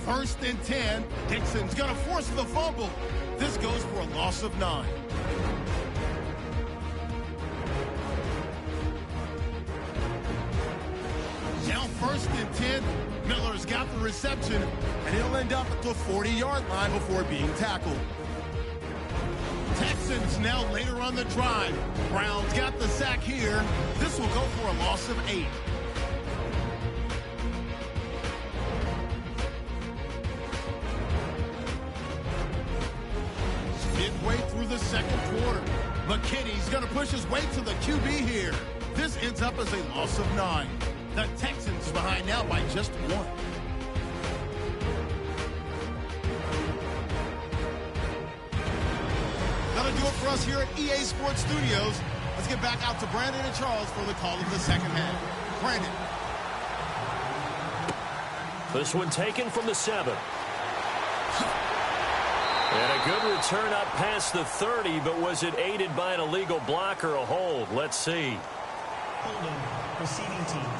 D: 1st and 10. Dixon's going to force the fumble. This goes for a loss of 9. Now 1st and 10. Miller's got the reception, and he'll end up at the 40-yard line before being tackled. Texans now later on the drive. Brown's got the sack here. This will go for a loss of 8. Midway through the second quarter, McKinney's going to push his way to the QB here. This ends up as a loss of 9. The Texans behind now by just 1. That'll do it for us here at EA Sports Studios. Let's get back out to Brandon and Charles for the call of the second half. Brandon.
A: This one taken from the 7. And a good return up past the 30, but was it aided by an illegal block or a hold? Let's see.
E: Holding, receiving team.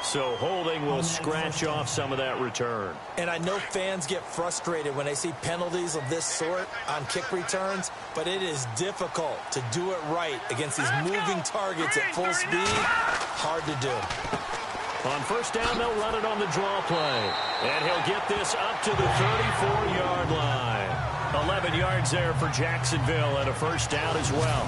A: So holding will scratch off some of that return.
B: And I know fans get frustrated when they see penalties of this sort on kick returns, but it is difficult to do it right against these moving targets at full speed. Hard to do.
A: On first down, they'll run it on the draw play. And he'll get this up to the 34-yard line. 11 yards there for Jacksonville and a first down as well.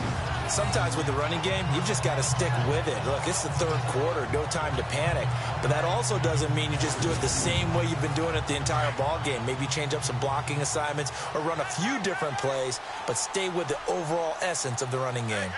B: Sometimes with the running game, you've just got to stick with it. Look, it's the third quarter, no time to panic. But that also doesn't mean you just do it the same way you've been doing it the entire ball game. Maybe change up some blocking assignments or run a few different plays, but stay with the overall essence of the running game.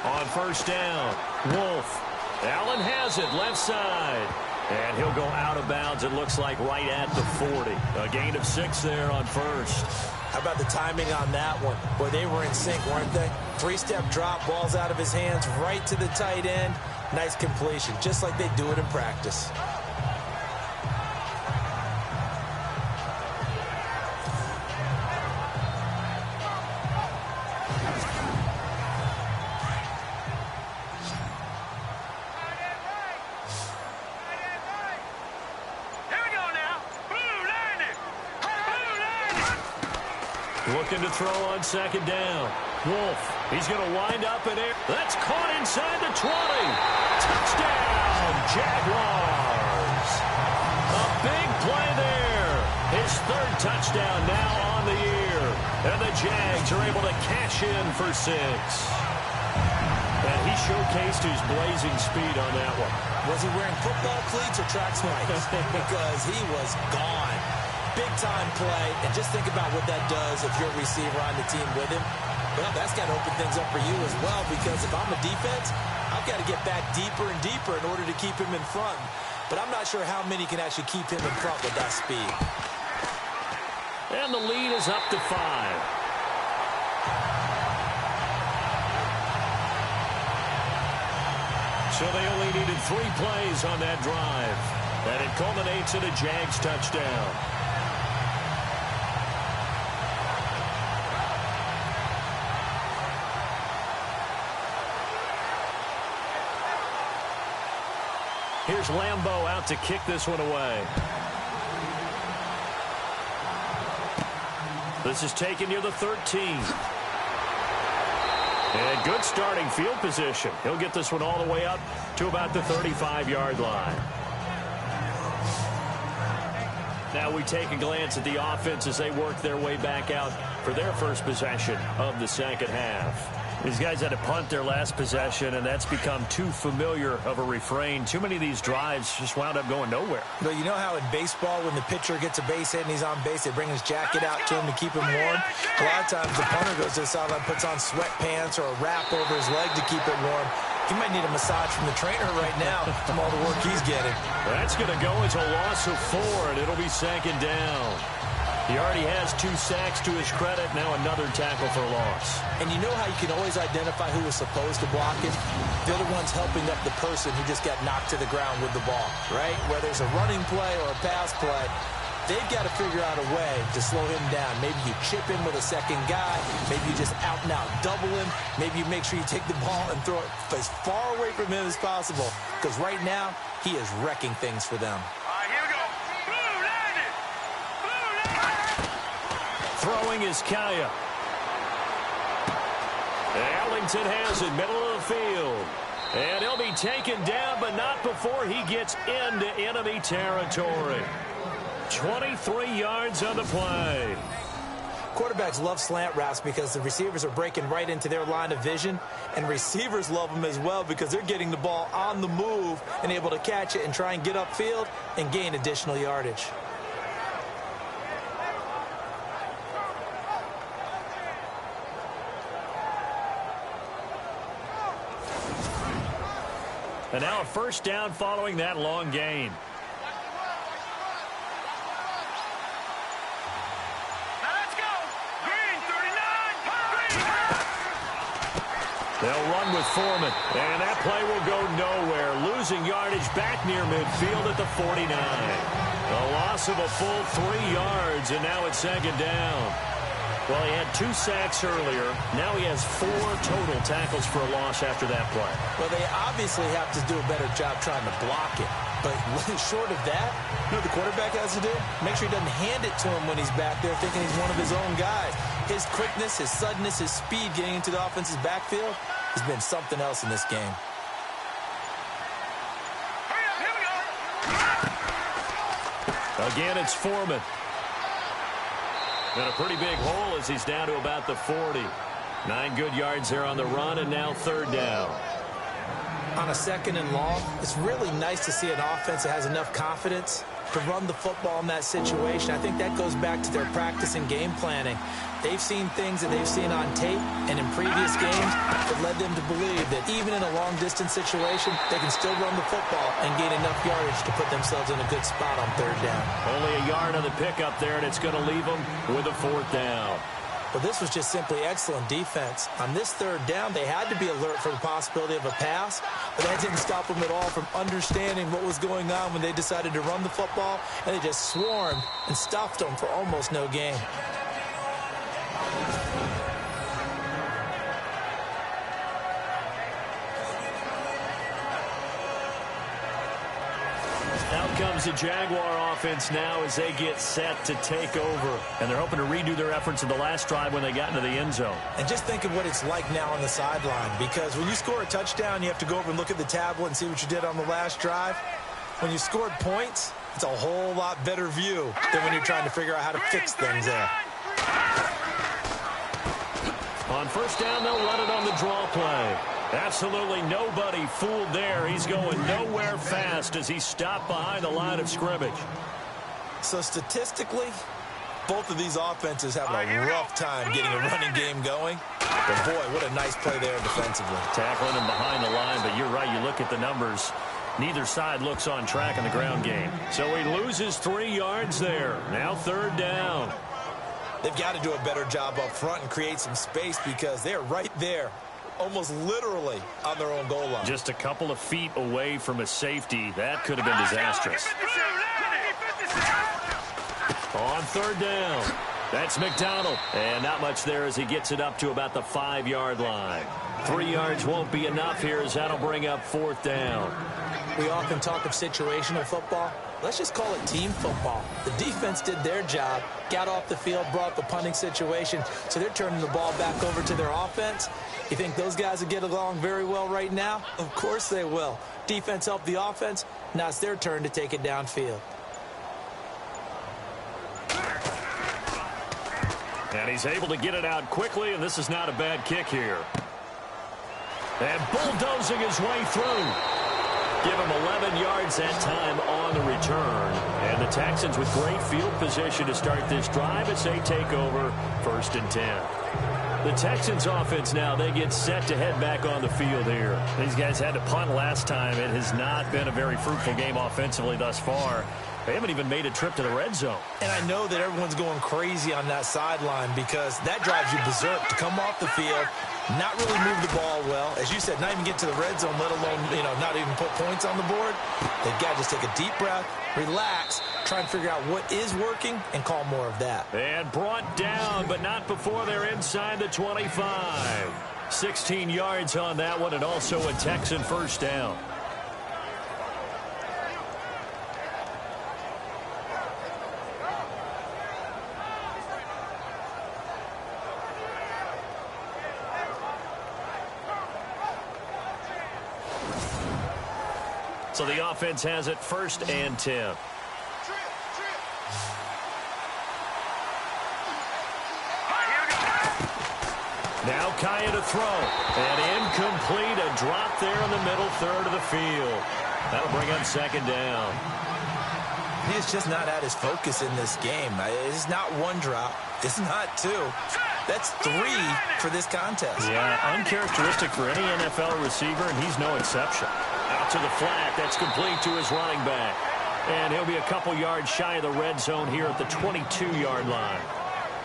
A: On first down, Wolf. Allen has it, left side. And he'll go out of bounds, it looks like, right at the 40. A gain of 6 there on first.
B: How about the timing on that one? Boy, they were in sync, weren't they? 3-step drop, balls out of his hands, right to the tight end. Nice completion, just like they do it in practice.
A: Looking to throw on second down. Wolf, he's going to wind up in air. That's caught inside the 20. Touchdown, Jaguars. A big play there. His third touchdown now on the year. And the Jags are able to cash in for 6. And he showcased his blazing speed on that one.
B: Was he wearing football cleats or track spikes? Because he was gone. Big-time play, and just think about what that does if you're a receiver on the team with him. Well, that's got to open things up for you as well, because if I'm a defense, I've got to get back deeper and deeper in order to keep him in front. But I'm not sure how many can actually keep him in front with that speed.
A: And the lead is up to 5. So they only needed 3 plays on that drive. And it culminates in a Jags touchdown. Here's Lambeau out to kick this one away. This is taken near the 13. And good starting field position. He'll get this one all the way up to about the 35-yard line. Now we take a glance at the offense as they work their way back out for their first possession of the second half.
C: These guys had to punt their last possession, and that's become too familiar of a refrain. Too many of these drives just wound up going nowhere.
B: But you know how in baseball, when the pitcher gets a base hit and he's on base, they bring his jacket out to him to keep him warm? A lot of times the punter goes to the sideline, puts on sweatpants or a wrap over his leg to keep it warm. He might need a massage from the trainer right now from all the work he's getting.
C: That's going to go as a loss of 4, and it'll be second down. He already has 2 sacks to his credit. Now another tackle for loss.
B: And you know how you can always identify who was supposed to block it? They're the ones helping up the person who just got knocked to the ground with the ball, right? Whether it's a running play or a pass play, they've got to figure out a way to slow him down. Maybe you chip him with a second guy. Maybe you just out-and-out double him. Maybe you make sure you take the ball and throw it as far away from him as possible. Because right now, he is wrecking things for them.
C: Throwing is Kaya. Ellington has it, middle of the field. And he'll be taken down, but not before he gets into enemy territory. 23 yards on the play.
B: Quarterbacks love slant routes because the receivers are breaking right into their line of vision, and receivers love them as well because they're getting the ball on the move and able to catch it and try and get upfield and gain additional yardage.
C: And now a first down following that long gain. They'll run with Foreman, and that play will go nowhere. Losing yardage back near midfield at the 49. A loss of a full 3 yards, and now it's second down. Well, he had 2 sacks earlier. Now he has 4 total tackles for a loss after that play.
B: Well, they obviously have to do a better job trying to block it. But short of that, you know what the quarterback has to do? Make sure he doesn't hand it to him when he's back there thinking he's one of his own guys. His quickness, his suddenness, his speed getting into the offense's backfield has been something else in this game.
C: Again, it's Foreman. And a pretty big hole as he's down to about the 40. 9 good yards there on the run, and now third down.
B: On a second and long, it's really nice to see an offense that has enough confidence to run the football in that situation. I think that goes back to their practice and game planning. They've seen things that they've seen on tape and in previous games that led them to believe that even in a long-distance situation, they can still run the football and gain enough yardage to put themselves in a good spot on third down.
C: Only a yard on the pickup there, and it's going to leave them with a fourth down.
B: Well, this was just simply excellent defense. On this third down, they had to be alert for the possibility of a pass, but that didn't stop them at all from understanding what was going on when they decided to run the football, and they just swarmed and stuffed them for almost no gain.
C: Out comes the Jaguar offense now as they get set to take over. And they're hoping to redo their efforts in the last drive when they got into the end zone.
B: And just think of what it's like now on the sideline, because when you score a touchdown, you have to go over and look at the tablet and see what you did on the last drive. When you scored points, it's a whole lot better view than when you're trying to figure out how to fix things there.
C: On first down, they'll run it on the draw play. Absolutely nobody fooled there. He's going nowhere fast as he stopped behind the line of scrimmage.
B: So statistically, both of these offenses having a rough time getting a running game going. But boy, what a nice play there defensively.
C: Tackling him behind the line, but you're right. You look at the numbers. Neither side looks on track in the ground game. So he loses 3 yards there. Now third down.
B: They've got to do a better job up front and create some space because they're right there, almost literally on their own goal line.
C: Just a couple of feet away from a safety. That could have been disastrous. On third down, that's McDonald. And not much there as he gets it up to about the 5-yard line. 3 yards won't be enough here as that'll bring up fourth down.
B: We often talk of situational football. Let's just call it team football. The defense did their job, got off the field, brought the punting situation, so they're turning the ball back over to their offense. You think those guys will get along very well right now? Of course they will. Defense helped the offense. Now it's their turn to take it downfield.
C: And he's able to get it out quickly, and this is not a bad kick here. And bulldozing his way through. Give him 11 yards that time on the return. And the Texans with great field position to start this drive as they take over 1st and 10. The Texans offense now, they get set to head back on the field here.
A: These guys had to punt last time. It has not been a very fruitful game offensively thus far. They haven't even made a trip to the red zone.
B: And I know that everyone's going crazy on that sideline because that drives you berserk to come off the field, not really move the ball well. As you said, not even get to the red zone, let alone, not even put points on the board. They've got to just take a deep breath, relax, try and figure out what is working and call more of that.
C: And brought down, but not before they're inside the 25. 16 yards on that one, and also a Texan first down. So the offense has it 1st and 10. Now Kaya to throw. And incomplete. A drop there in the middle third of the field. That'll bring up 2nd down.
B: He is just not at his focus in this game. It's not one drop. It's not two. That's 3 for this contest.
C: Yeah, uncharacteristic for any NFL receiver, and he's no exception. Out to the flat. That's complete to his running back. And he'll be a couple yards shy of the red zone here at the 22-yard line.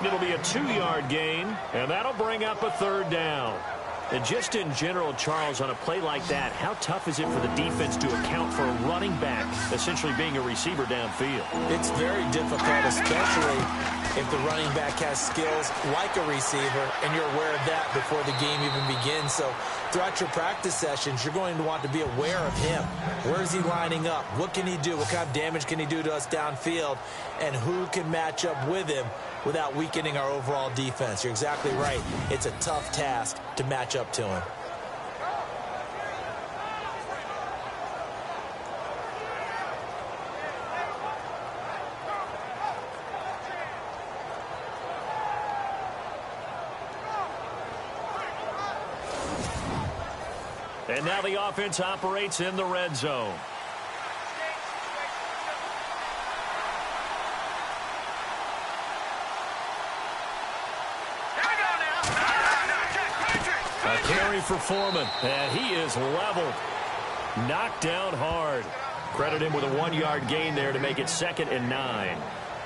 C: It'll be a 2-yard gain, and that'll bring up a 3rd down. And just in general, Charles, on a play like that, how tough is it for the defense to account for a running back essentially being a receiver downfield?
B: It's very difficult, especially if the running back has skills like a receiver, and you're aware of that before the game even begins. So throughout your practice sessions, you're going to want to be aware of him. Where is he lining up? What can he do? What kind of damage can he do to us downfield? And who can match up with him without weakening our overall defense? You're exactly right. It's a tough task to match up to him.
C: And now the offense operates in the red zone. A carry for Foreman, and he is leveled. Knocked down hard. Credit him with a 1-yard gain there to make it 2nd and 9.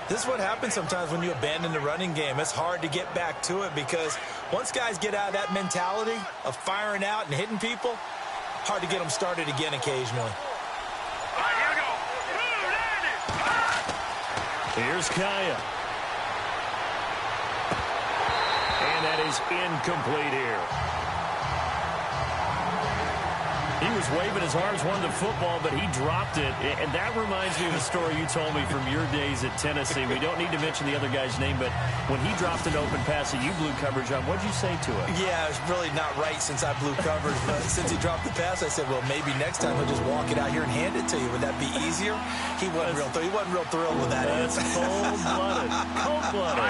B: This is what happens sometimes when you abandon the running game. It's hard to get back to it because once guys get out of that mentality of firing out and hitting people, hard to get them started again occasionally.
C: Here's Kaya. And that is incomplete here. He was waving his arms, wanted the football, but he dropped it. And that reminds me of a story you told me from your days at Tennessee. We don't need to mention the other guy's name, but when he dropped an open pass that you blew coverage on, what'd you say to it?
B: Yeah, it's really not right since I blew coverage, but since he dropped the pass, I said, well, maybe next time he'll just walk it out here and hand it to you. Would that be easier? He wasn't real thrilled with that.
C: That's cold-blooded. Cold-blooded.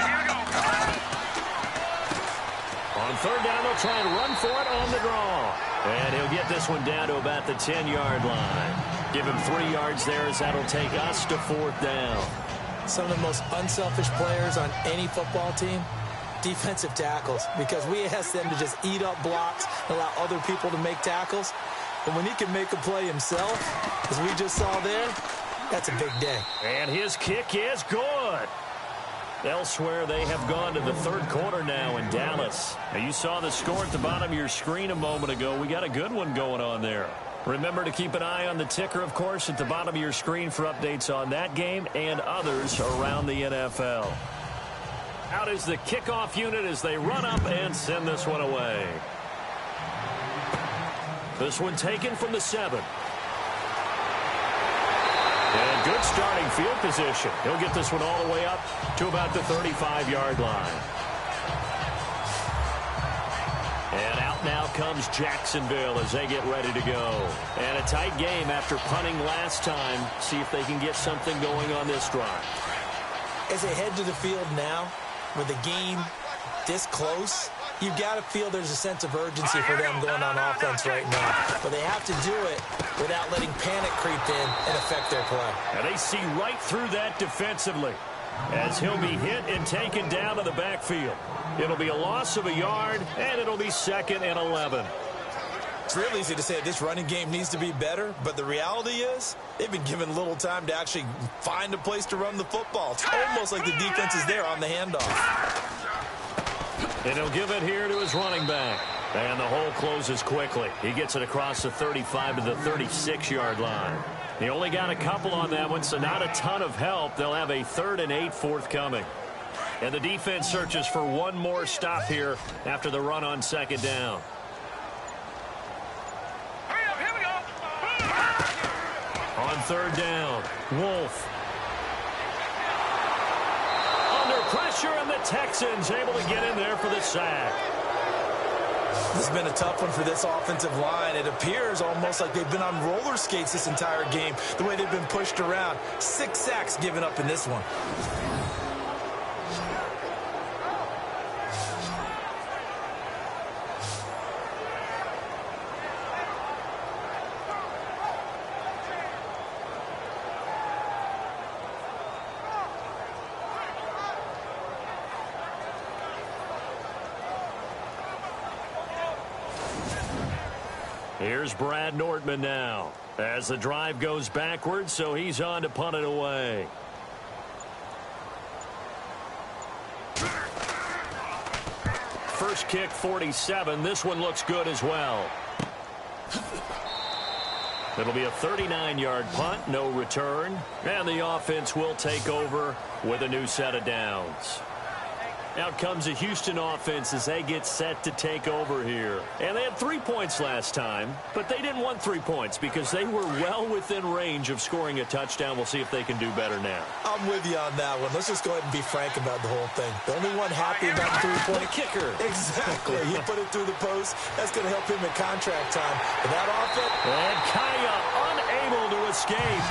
C: On 3rd down, they'll try and run for it on the draw. And he'll get this one down to about the 10-yard line. Give him 3 yards there as that'll take us to 4th down.
B: Some of the most unselfish players on any football team, defensive tackles, because we ask them to just eat up blocks, allow other people to make tackles. But when he can make a play himself, as we just saw there, that's a big day.
C: And his kick is good. Elsewhere, they have gone to the 3rd quarter now in Dallas. Now, you saw the score at the bottom of your screen a moment ago. We got a good one going on there. Remember to keep an eye on the ticker, of course, at the bottom of your screen for updates on that game and others around the NFL. Out is the kickoff unit as they run up and send this one away. This one taken from the 7. And good starting field position. He'll get this one all the way up to about the 35-yard line. And out now comes Jacksonville as they get ready to go. And a tight game after punting last time. See if they can get something going on this drive.
B: As they head to the field now, with the game this close, You've got to feel there's a sense of urgency for them going on offense right now. But they have to do it without letting panic creep in and affect their play.
C: And they see right through that defensively as he'll be hit and taken down to the backfield. It'll be a loss of a yard, and it'll be 2nd and 11.
B: It's real easy to say this running game needs to be better, but the reality is they've been given little time to actually find a place to run the football. It's almost like the defense is there on the handoff.
C: And he'll give it here to his running back. And the hole closes quickly. He gets it across the 35 to the 36-yard line. He only got a couple on that one, so not a ton of help. They'll have a 3rd and 8 forthcoming. And the defense searches for one more stop here after the run on 2nd down.
A: Here we go.
C: On 3rd down, Wolf. Pressure, and the Texans able to get in there for the sack.
B: This has been a tough one for this offensive line. It appears almost like they've been on roller skates this entire game, the way they've been pushed around. 6 sacks given up in this one.
C: Here's Brad Nortman now as the drive goes backwards, so he's on to punt it away. First kick, 47. This one looks good as well. It'll be a 39-yard punt, no return, and the offense will take over with a new set of downs. Out comes the Houston offense as they get set to take over here. And they had 3 points last time, but they didn't want 3 points because they were well within range of scoring a touchdown. We'll see if they can do better now.
B: I'm with you on that one. Let's just go ahead and be frank about the whole thing. The only one happy about the 3-point
C: kicker.
B: Exactly. He put it through the post. That's going to help him in contract time. But that offense.
C: And Kaya unable to escape.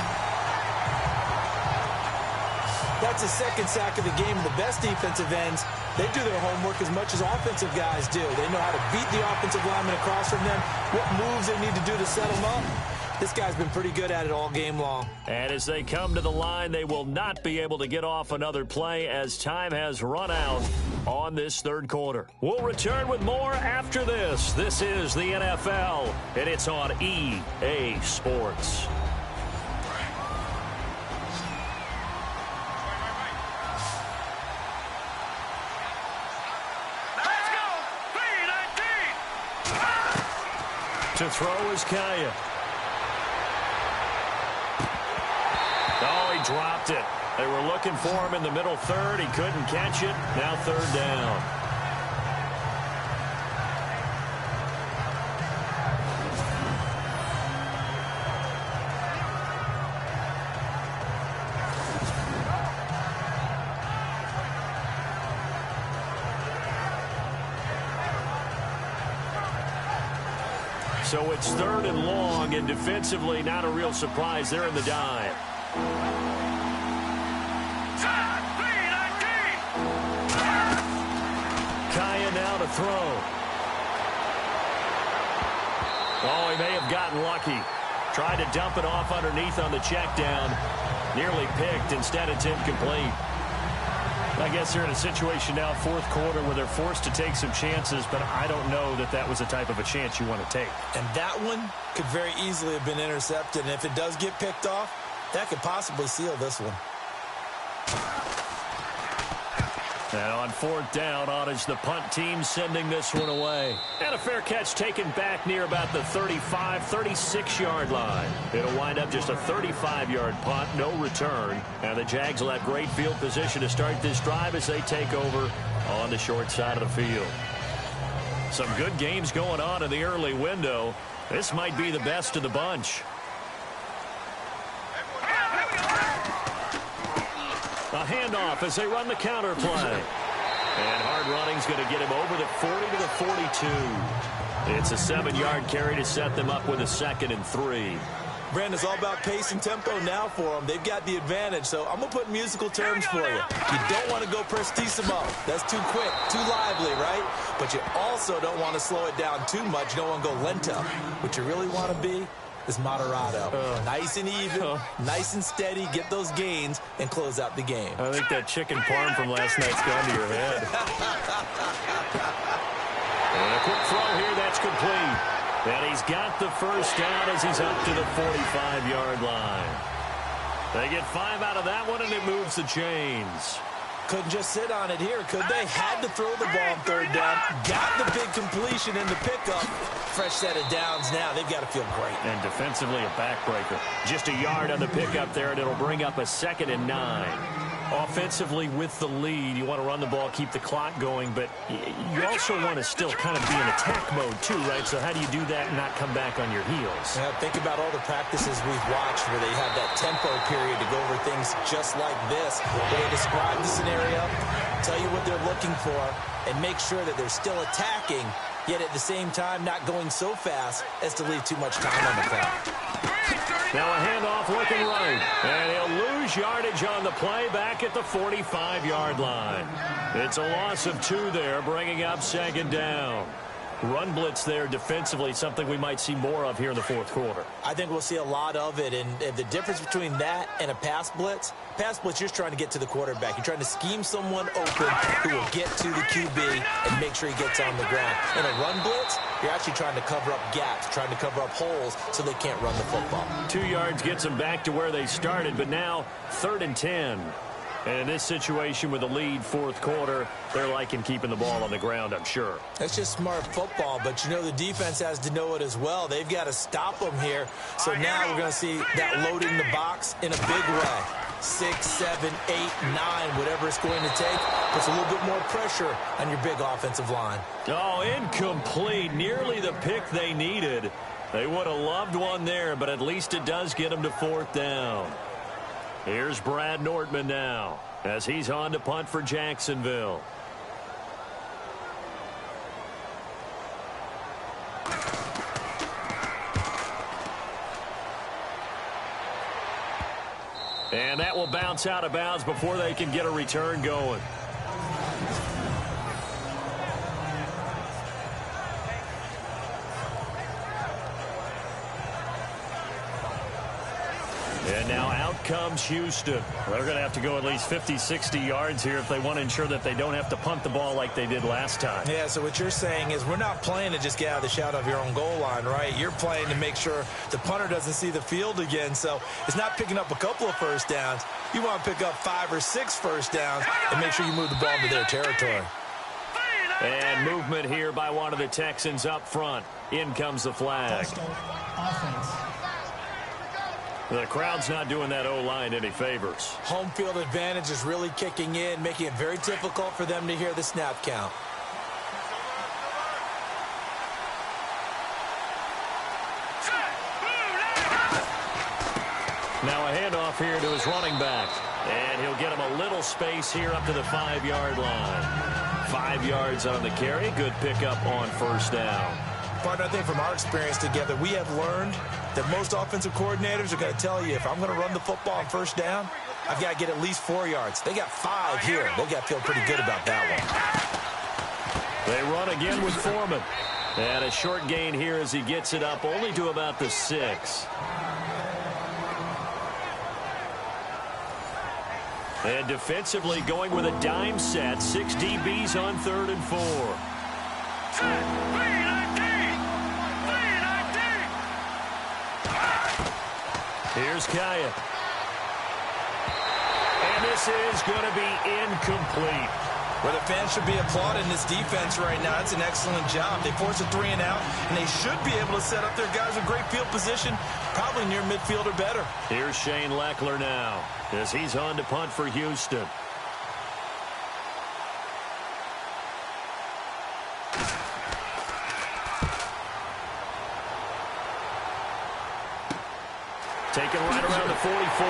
B: That's his 2nd sack of the game. The best defensive ends, they do their homework as much as offensive guys do. They know how to beat the offensive lineman across from them, what moves they need to do to set them up. This guy's been pretty good at it all game long.
C: And as they come to the line, they will not be able to get off another play as time has run out on this 3rd quarter. We'll return with more after this. This is the NFL, and it's on EA Sports. To throw is Kaya. Oh, he dropped it. They were looking for him in the middle 3rd. He couldn't catch it. Now 3rd down. So it's 3rd and long, and defensively not a real surprise. They're in the dive. Kaya now to throw. Oh, he may have gotten lucky. Tried to dump it off underneath on the check down. Nearly picked. Instead, it's incomplete. I guess they're in a situation now, 4th quarter, where they're forced to take some chances, but I don't know that that was the type of a chance you want to take.
B: And that one could very easily have been intercepted, and if it does get picked off, that could possibly seal this one.
C: And on 4th down, on is the punt team sending this one away. And a fair catch taken back near about the 35, 36-yard line. It'll wind up just a 35-yard punt, no return. And the Jags will have great field position to start this drive as they take over on the short side of the field. Some good games going on in the early window. This might be the best of the bunch. A handoff as they run the counter play. And hard running's going to get him over the 40 to the 42. It's a 7-yard carry to set them up with a 2nd and 3.
B: Brandon, it's all about pace and tempo now for them. They've got the advantage, so I'm going to put musical terms for you. You don't want to go prestissimo. That's too quick, too lively, right? But you also don't want to slow it down too much. You don't want to go lento. What you really want to be is moderato. Nice and even, nice and steady, get those gains, and close out the game.
C: I think that chicken parm from last night's gone to your head. And a quick throw here, that's complete. And he's got the first down as he's up to the 45-yard line. They get 5 out of that one, and it moves the chains.
B: Couldn't just sit on it here, could they? Had to throw the ball on third down. Got the big completion in the pickup. Fresh set of downs now. They've got to feel great.
C: And defensively, a backbreaker. Just a yard on the pickup there, and it'll bring up a 2nd and 9. Offensively, with the lead, you want to run the ball, keep the clock going, but you also want to still kind of be in attack mode too, right? So how do you do that and not come back on your heels?
B: Yeah, think about all the practices we've watched where they have that tempo period to go over things just like this, where they describe the scenario, tell you what they're looking for, and make sure that they're still attacking, yet at the same time not going so fast as to leave too much time on the clock.
C: Now a handoff looking right, and he'll lose yardage on the play back at the 45-yard line. It's a loss of 2 there, bringing up 2nd down. Run blitz there defensively, something we might see more of here in the 4th quarter.
B: I think we'll see a lot of it, and the difference between that and a pass blitz, you're just trying to get to the quarterback. You're trying to scheme someone open who will get to the QB and make sure he gets on the ground. In a run blitz, you're actually trying to cover up gaps, trying to cover up holes so they can't run the football.
C: 2 yards gets them back to where they started, but now 3rd and 10. And in this situation with a lead 4th quarter, they're liking keeping the ball on the ground, I'm sure.
B: That's just smart football, but you know the defense has to know it as well. They've got to stop them here. So now we're going to see that loading the box in a big way. 6, 7, 8, 9, whatever it's going to take, puts a little bit more pressure on your big offensive line.
C: Oh, incomplete. Nearly the pick they needed. They would have loved one there, but at least it does get them to 4th down. Here's Brad Nortman now as he's on to punt for Jacksonville. And that will bounce out of bounds before they can get a return going. And now out comes Houston. They're going to have to go at least 50, 60 yards here if they want to ensure that they don't have to punt the ball like they did last time.
B: Yeah, so what you're saying is we're not playing to just get out of the shadow of your own goal line, right? You're playing to make sure the punter doesn't see the field again. So it's not picking up a couple of first downs. You want to pick up 5 or 6 first downs and make sure you move the ball into their territory.
C: And movement here by one of the Texans up front. In comes the flag.
E: Offense.
C: The crowd's not doing that O-line any favors.
B: Home field advantage is really kicking in, making it very difficult for them to hear the snap count.
C: Now a handoff here to his running back. And he'll get him a little space here up to the 5-yard line. 5 yards on the carry. Good pickup on first down.
B: Partner, I think from our experience together, we have learned that most offensive coordinators are going to tell you if I'm going to run the football on first down, I've got to get at least 4 yards. They got 5 here. They've got to feel pretty good about that one.
C: They run again with Foreman. And a short gain here as he gets it up only to about the 6. And defensively going with a dime set. 6 DBs on 3rd and 4. Here's Kaya. And this is going to be incomplete.
B: Well, the fans should be applauding this defense right now. It's an excellent job. They force a 3 and out, and they should be able to set up their guys in great field position, probably near midfield or better.
C: Here's Shane Leckler now as he's on to punt for Houston. Taken right around the 44.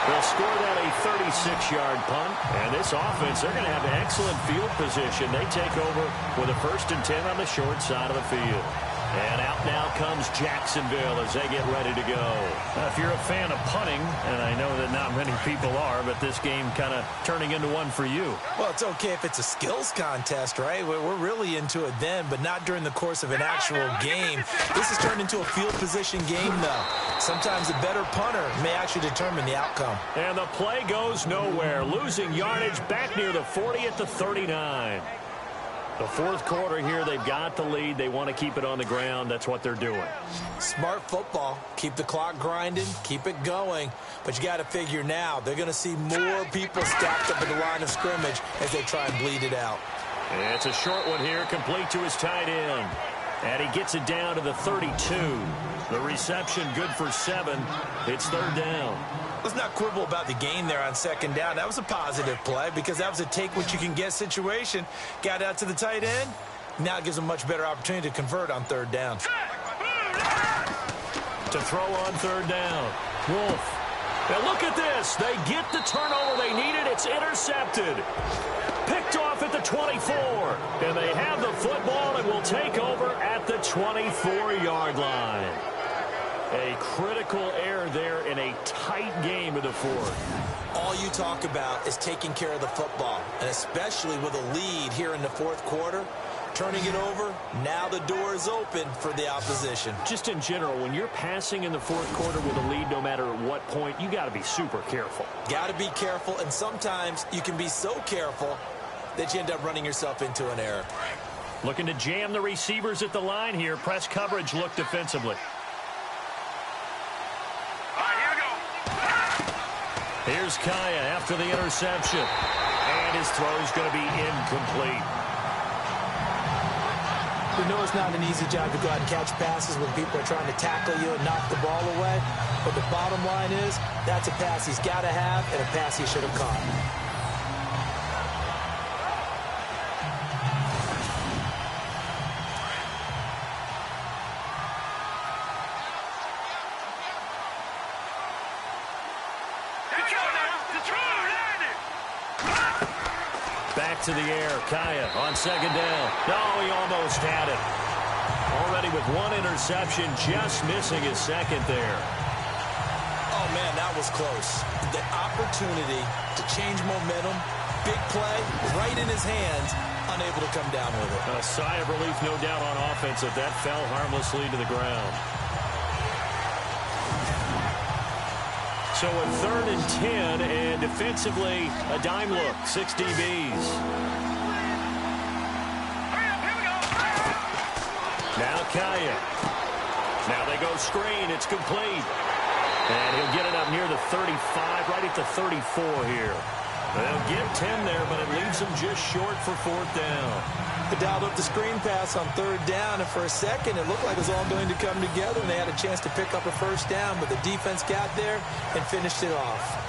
C: They'll score that a 36-yard punt. And this offense, they're going to have excellent field position. They take over with a 1st and 10 on the short side of the field.
A: And out now comes Jacksonville as they get ready to go.
C: If you're a fan of punting, and I know that not many people are, but this game kind of turning into one for you.
B: Well, it's okay if it's a skills contest, right? We're really into it then, but not during the course of an actual game. This has turned into a field position game, though. Sometimes a better punter may actually determine the outcome.
A: And the play goes nowhere. Losing yardage back near the 40 at the 39. The fourth quarter here, they've got the lead. They want to keep it on the ground. That's what they're doing.
B: Smart football. Keep the clock grinding. Keep it going. But you got to figure now, they're going to see more people stacked up at the line of scrimmage as they try and bleed it out.
A: It's a short one here, complete to his tight end. And he gets it down to the 32. The reception good for 7. It's third down.
B: Let's not quibble about the gain there on second down. That was a positive play because that was a take-what-you-can-get situation. Got out to the tight end. Now it gives them a much better opportunity to convert on third down.
A: To throw on third down. Wolf. Now look at this. They get the turnover they needed. It's intercepted. Picked off at the 24. And they have the football and will take over at the 24-yard line. A critical error there in a tight game in the fourth.
B: All you talk about is taking care of the football, and especially with a lead here in the fourth quarter. Turning it over, now the door is open for the opposition.
A: Just in general, when you're passing in the fourth quarter with a lead, no matter at what point, you got to be super careful.
B: Got to be careful, and sometimes you can be so careful that you end up running yourself into an error.
A: Looking to jam the receivers at the line here. Press coverage look defensively. Here's Kaya after the interception. And his throw's going to be incomplete.
B: We know it's not an easy job to go out and catch passes when people are trying to tackle you and knock the ball away. But the bottom line is, that's a pass he's got to have and a pass he should have caught.
A: Back to the air. Kaya on second down. No, he almost had it. Already with one interception, just missing his second there.
B: Oh, man, that was close. The opportunity to change momentum, big play, right in his hands, unable to come down with it.
A: A sigh of relief, no doubt, on offense if that fell harmlessly to the ground. So a 3rd and 10, and defensively, a dime look, 6 DBs. Now Kaya. Now they go screen, it's complete. And he'll get it up near the 35, right at the 34 here. They'll get 10 there, but it leaves them just short for 4th down.
B: They dialed up the screen pass on 3rd down, and for a second it looked like it was all going to come together, and they had a chance to pick up a 1st down, but the defense got there and finished it off.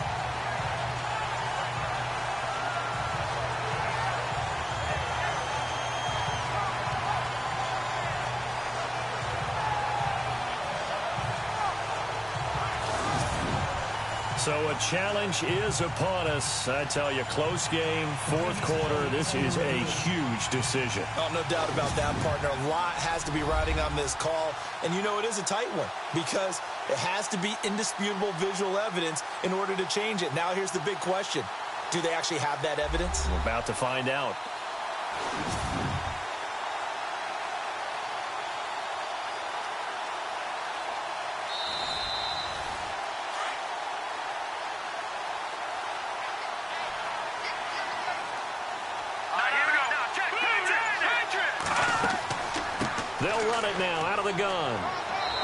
A: So a challenge is upon us. I tell you, close game, 4th quarter. This is a huge decision.
B: Oh, no doubt about that, partner. A lot has to be riding on this call. And you know it is a tight one because it has to be indisputable visual evidence in order to change it. Now here's the big question. Do they actually have that evidence?
A: We're about to find out. They'll run it now out of the gun.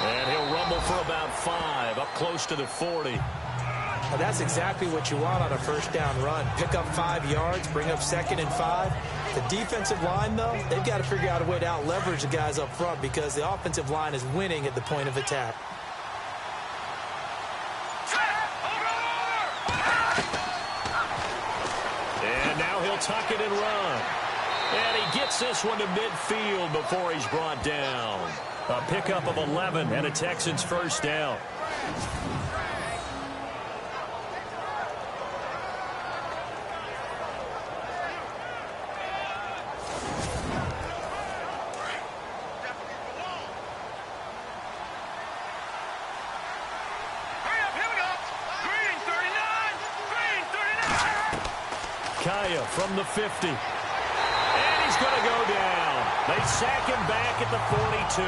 A: And he'll rumble for about 5, up close to the 40.
B: Well, that's exactly what you want on a 1st down run. Pick up 5 yards, bring up 2nd and 5. The defensive line, though, they've got to figure out a way to out-leverage the guys up front because the offensive line is winning at the point of attack.
A: And now he'll tuck it and run. And he gets this one to midfield before he's brought down. A pickup of 11 and a Texans 1st down.
C: Kaya from the 50. And he's going to go down. They sack him back at the 42.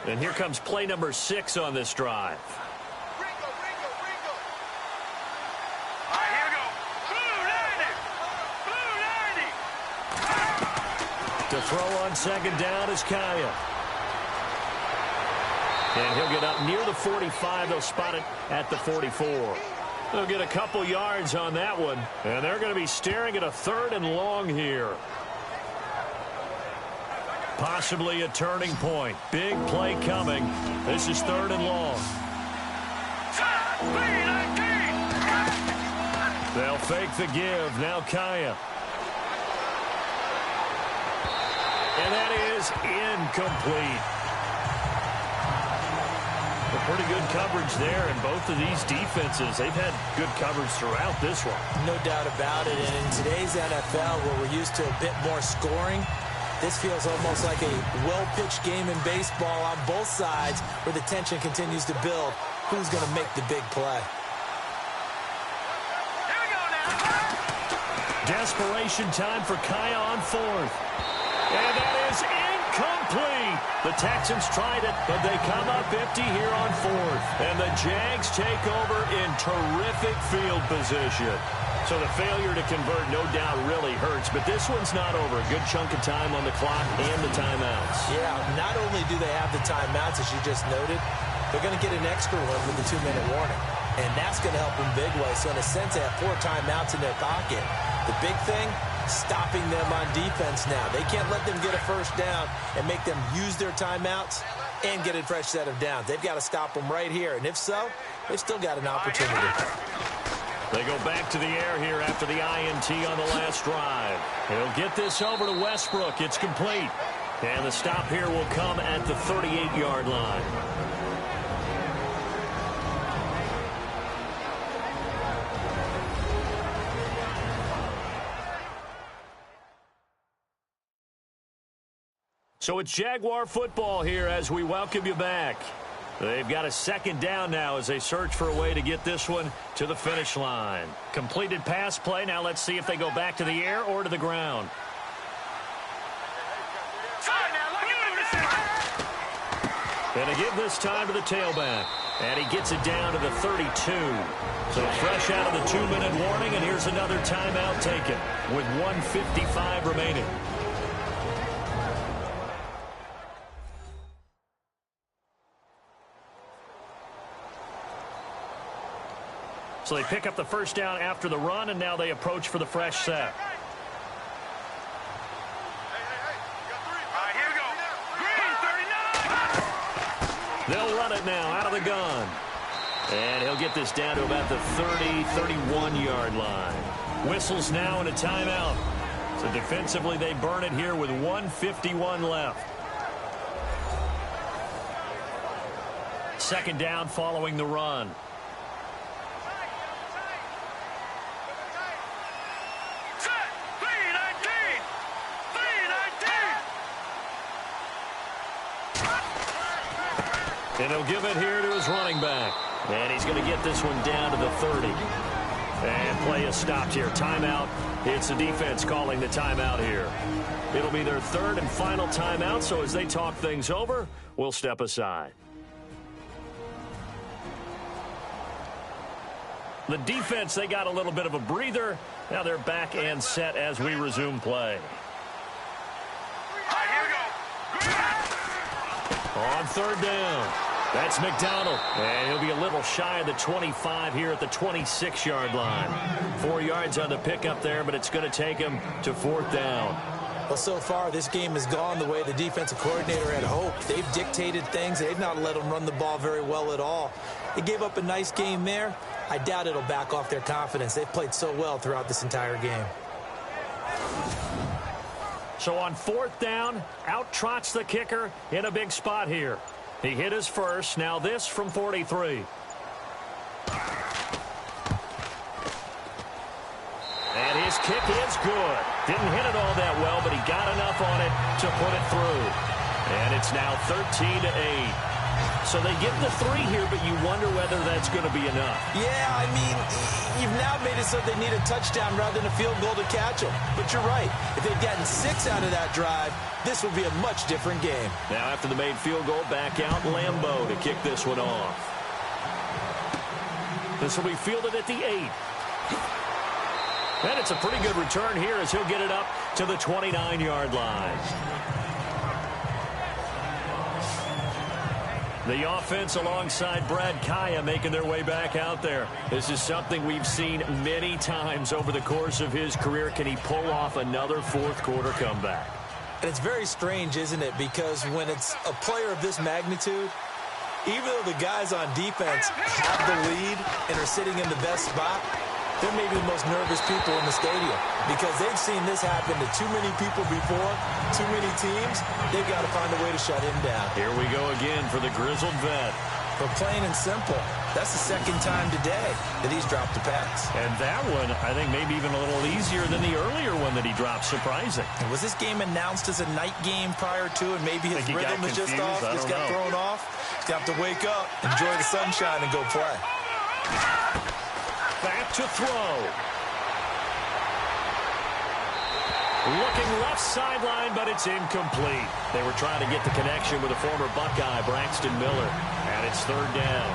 C: And here comes play number 6 on this drive.
F: Ringo. All right, here we go. Blue 90.
C: To throw on second down is Kaya. And he'll get up near the 45. They'll spot it at the 44. They'll get a couple yards on that one. And they're going to be staring at a 3rd and long here. Possibly a turning point. Big play coming. This is 3rd and long. They'll fake the give. Now Kaya. And that is incomplete. A pretty good coverage there, and both of these defenses, they've had good coverage throughout this one.
B: No doubt about it. And in today's NFL, where we're used to a bit more scoring, this feels almost like a well-pitched game in baseball on both sides where the tension continues to build. Who's going to make the big play?
F: Here we go now.
C: Desperation time for Kaya on 4th. And that is incomplete. The Texans tried it, but they come up empty here on 4th. And the Jags take over in terrific field position. So the failure to convert, no doubt, really hurts. But this one's not over. A good chunk of time on the clock and the timeouts.
B: Yeah, not only do they have the timeouts, as you just noted, they're going to get an extra one with the 2-minute warning. And that's going to help them big way. So in a sense, they have 4 timeouts in their pocket. The big thing, stopping them on defense now. They can't let them get a first down and make them use their timeouts and get a fresh set of downs. They've got to stop them right here. And if so, they've still got an opportunity.
C: They go back to the air here after the INT on the last drive. He'll get this over to Westbrook. It's complete. And the stop here will come at the 38-yard line. So it's Jaguar football here as we welcome you back. They've got a 2nd down now as they search for a way to get this one to the finish line. Completed pass play. Now let's see if they go back to the air or to the ground. And they give this time to the tailback. And he gets it down to the 32. So fresh out of the 2-minute warning, and here's another timeout taken with 1:55 remaining. So they pick up the first down after the run, and now they approach for the fresh set. They'll run it now out of the gun. And he'll get this down to about the 31-yard line. Whistles now and a timeout. So defensively, they burn it here with 1:51 left. 2nd down following the run. And he'll give it here to his running back. And he's going to get this one down to the 30. And play is stopped here. Timeout. It's the defense calling the timeout here. It'll be their 3rd and final timeout, so as they talk things over, we'll step aside. The defense, they got a little bit of a breather. Now they're back and set as we resume play. On 3rd down, that's McDonald. And he'll be a little shy of the 25 here at the 26-yard line. 4 yards on the pickup there, but it's going to take him to 4th down.
B: Well, so far, this game has gone the way the defensive coordinator had hoped. They've dictated things. They've not let them run the ball very well at all. They gave up a nice game there. I doubt it'll back off their confidence. They've played so well throughout this entire game.
C: So on 4th down, out trots the kicker in a big spot here. He hit his first. Now this from 43. And his kick is good. Didn't hit it all that well, but he got enough on it to put it through. And it's now 13-8. So they get the 3 here, but you wonder whether that's going to be enough.
B: Yeah, I mean, you've now made it so they need a touchdown rather than a field goal to catch them. But you're right. If they'd gotten 6 out of that drive, this would be a much different game.
C: Now after the made field goal, back out Lambeau to kick this one off. This will be fielded at the 8. And it's a pretty good return here as he'll get it up to the 29-yard line. The offense alongside Brad Kaya making their way back out there. This is something we've seen many times over the course of his career. Can he pull off another fourth-quarter comeback?
B: And it's very strange, isn't it? Because when it's a player of this magnitude, even though the guys on defense have the lead and are sitting in the best spot, they're maybe the most nervous people in the stadium because they've seen this happen to too many people before, too many teams. They've got to find a way to shut him down.
C: Here we go again for the grizzled vet.
B: But plain and simple, that's the second time today that he's dropped a pass.
C: And that one, I think, maybe even a little easier than the earlier one that he dropped. Surprising.
B: And was this game announced as a night game prior to, and maybe his rhythm is just off, just got thrown off? He's got to wake up, enjoy the sunshine, and go play.
C: Back to throw. Looking left sideline, but it's incomplete. They were trying to get the connection with a former Buckeye, Braxton Miller, and it's 3rd down.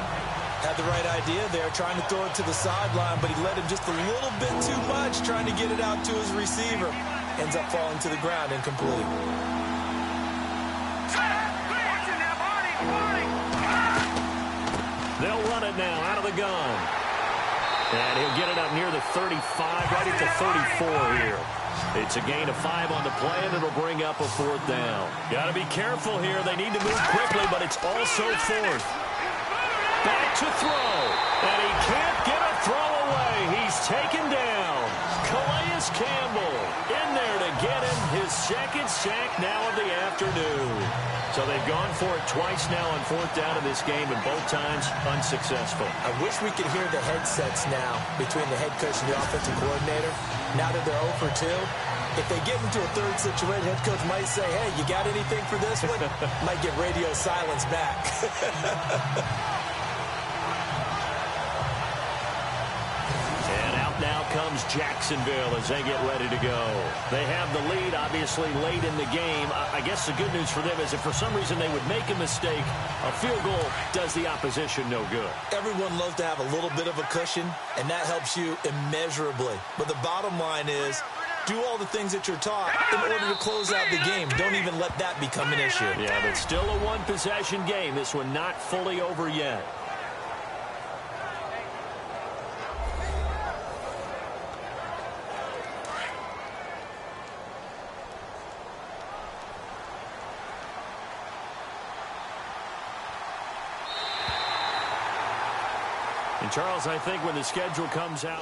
B: Had the right idea there, trying to throw it to the sideline, but he let him just a little bit too much, trying to get it out to his receiver. Ends up falling to the ground, incomplete.
C: They'll run it now out of the gun. And he'll get it up near the 35, right at the 34 here. It's a gain of 5 on the play, and it'll bring up a 4th down. Got to be careful here. They need to move quickly, but it's also 4th. Back to throw. And he can't get a throw away. He's taken down. Calais Campbell in there to get him his 2nd sack now of the afternoon. So they've gone for it twice now on 4th down in this game, and both times unsuccessful.
B: I wish we could hear the headsets now between the head coach and the offensive coordinator. Now that they're 0 for 2, if they get into a 3rd situation, head coach might say, hey, you got anything for this one? Might get radio silence back.
C: Now comes Jacksonville as they get ready to go. They have the lead, obviously, late in the game. I guess the good news for them is if for some reason they would make a mistake, a field goal does the opposition no good.
B: Everyone loves to have a little bit of a cushion, and that helps you immeasurably. But the bottom line is, do all the things that you're taught in order to close out the game. Don't even let that become an issue.
C: Yeah, but still a one-possession game. This one not fully over yet. And Charles, I think when the schedule comes out,